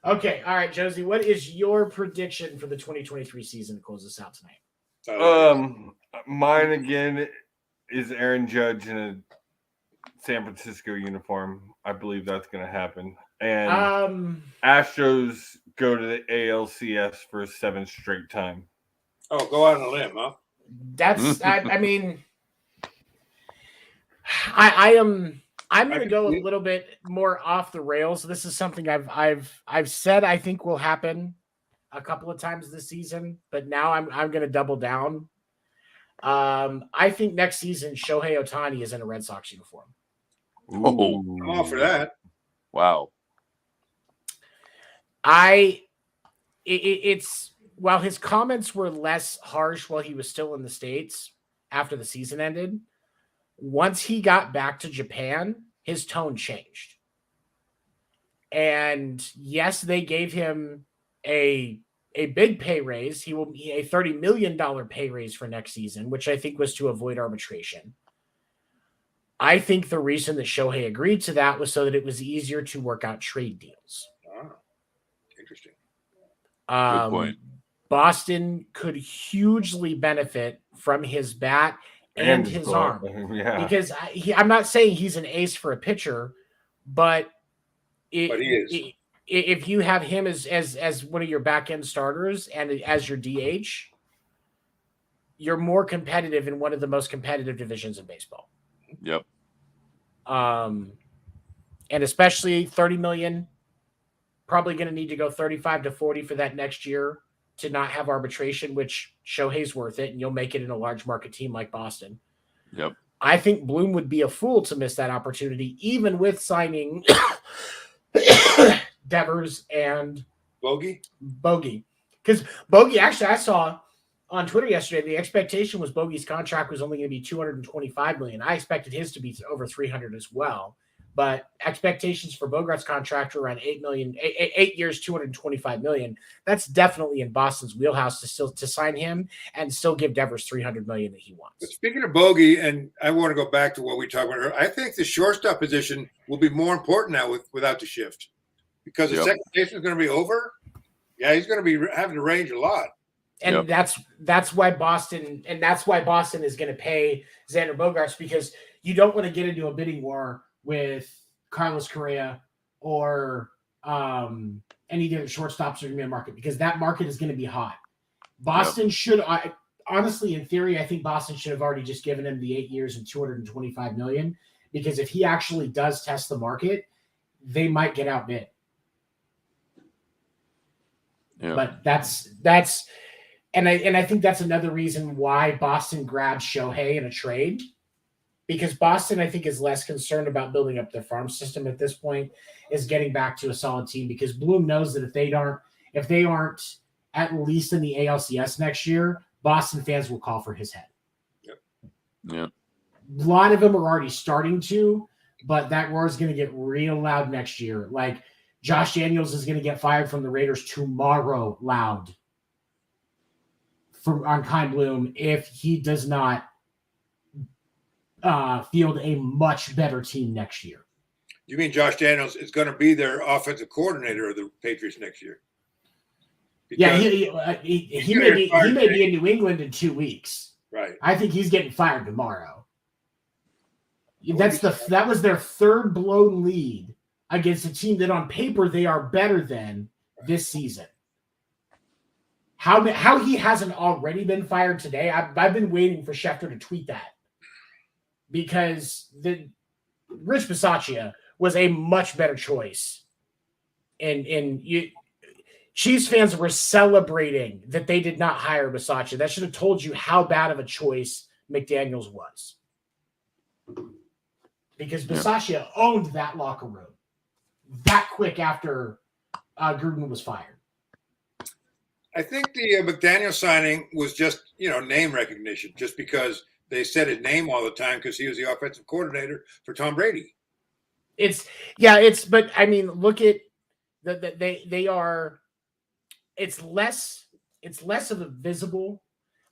Okay. All right, Josie, what is your prediction for the 2023 season to close us out tonight? Mine again is Aaron Judge in a San Francisco uniform. I believe that's going to happen. And Astros go to the ALCS for a 7th straight time. Oh, go out on a limb, huh? That's I mean, I'm going to go a little bit more off the rails. This is something I've said I think will happen a couple of times this season, but now I'm going to double down. I think next season Shohei Ohtani is in a Red Sox uniform. Oh, I'm all for that. Wow. It's while his comments were less harsh while he was still in the States after the season ended, once he got back to Japan, his tone changed. And yes, they gave him a big pay raise. He will be a $30 million pay raise for next season, which I think was to avoid arbitration. I think the reason that Shohei agreed to that was so that it was easier to work out trade deals. Oh, interesting. Good point. Boston could hugely benefit from his bat and his arm. Yeah. Because I'm not saying he's an ace for a pitcher, but He is. If you have him as one of your back end starters and as your DH, you're more competitive in one of the most competitive divisions in baseball. Yep. And especially 30 million, probably going to need to go 35 to 40 for that next year to not have arbitration, which Shohei's worth it, and you'll make it in a large market team like Boston. Yep. I think Bloom would be a fool to miss that opportunity, even with signing Devers and Bogey. Because Bogey, actually, I saw on Twitter yesterday, the expectation was Bogey's contract was only going to be $225 million. I expected his to be over 300 as well. But expectations for Bogart's contract are around 8 years, $225 million. That's definitely in Boston's wheelhouse to sign him and still give Devers $300 million that he wants. But speaking of Bogey, and I want to go back to what we talked about earlier, I think the shortstop position will be more important now without the shift, because the second baseman is going to be over. Yeah, he's going to be having to range a lot. And that's why Boston is going to pay Xander Bogaerts, because you don't want to get into a bidding war with Carlos Correa or any of the other shortstops in the market, because that market is going to be hot. Boston should, honestly, in theory, I think Boston should have already just given him the 8 years and $225 million, because if he actually does test the market, they might get outbid. Yeah. But that's and I think that's another reason why Boston grabbed Shohei in a trade, because Boston, I think, is less concerned about building up their farm system at this point, is getting back to a solid team, because Bloom knows that if they aren't at least in the ALCS next year, Boston fans will call for his head. Yeah. A lot of them are already starting to, but that roar is going to get real loud next year. Like Josh Daniels is going to get fired from the Raiders tomorrow, loud, on Kind Bloom, if he does not field a much better team next year. You mean Josh Daniels is going to be their offensive coordinator of the Patriots next year? Because he may be in New England in 2 weeks. Right. I think he's getting fired tomorrow. That was their third blown lead against a team that on paper they are better than this season. How he hasn't already been fired today, I've been waiting for Schefter to tweet that, because the Rich Bisaccia was a much better choice. And Chiefs fans were celebrating that they did not hire Bisaccia. That should have told you how bad of a choice McDaniels was, because Bisaccia owned that locker room that quick after Gruden was fired. I think the McDaniel signing was just, name recognition, just because they said his name all the time because he was the offensive coordinator for Tom Brady. But I mean, look at they are. It's less of a visible.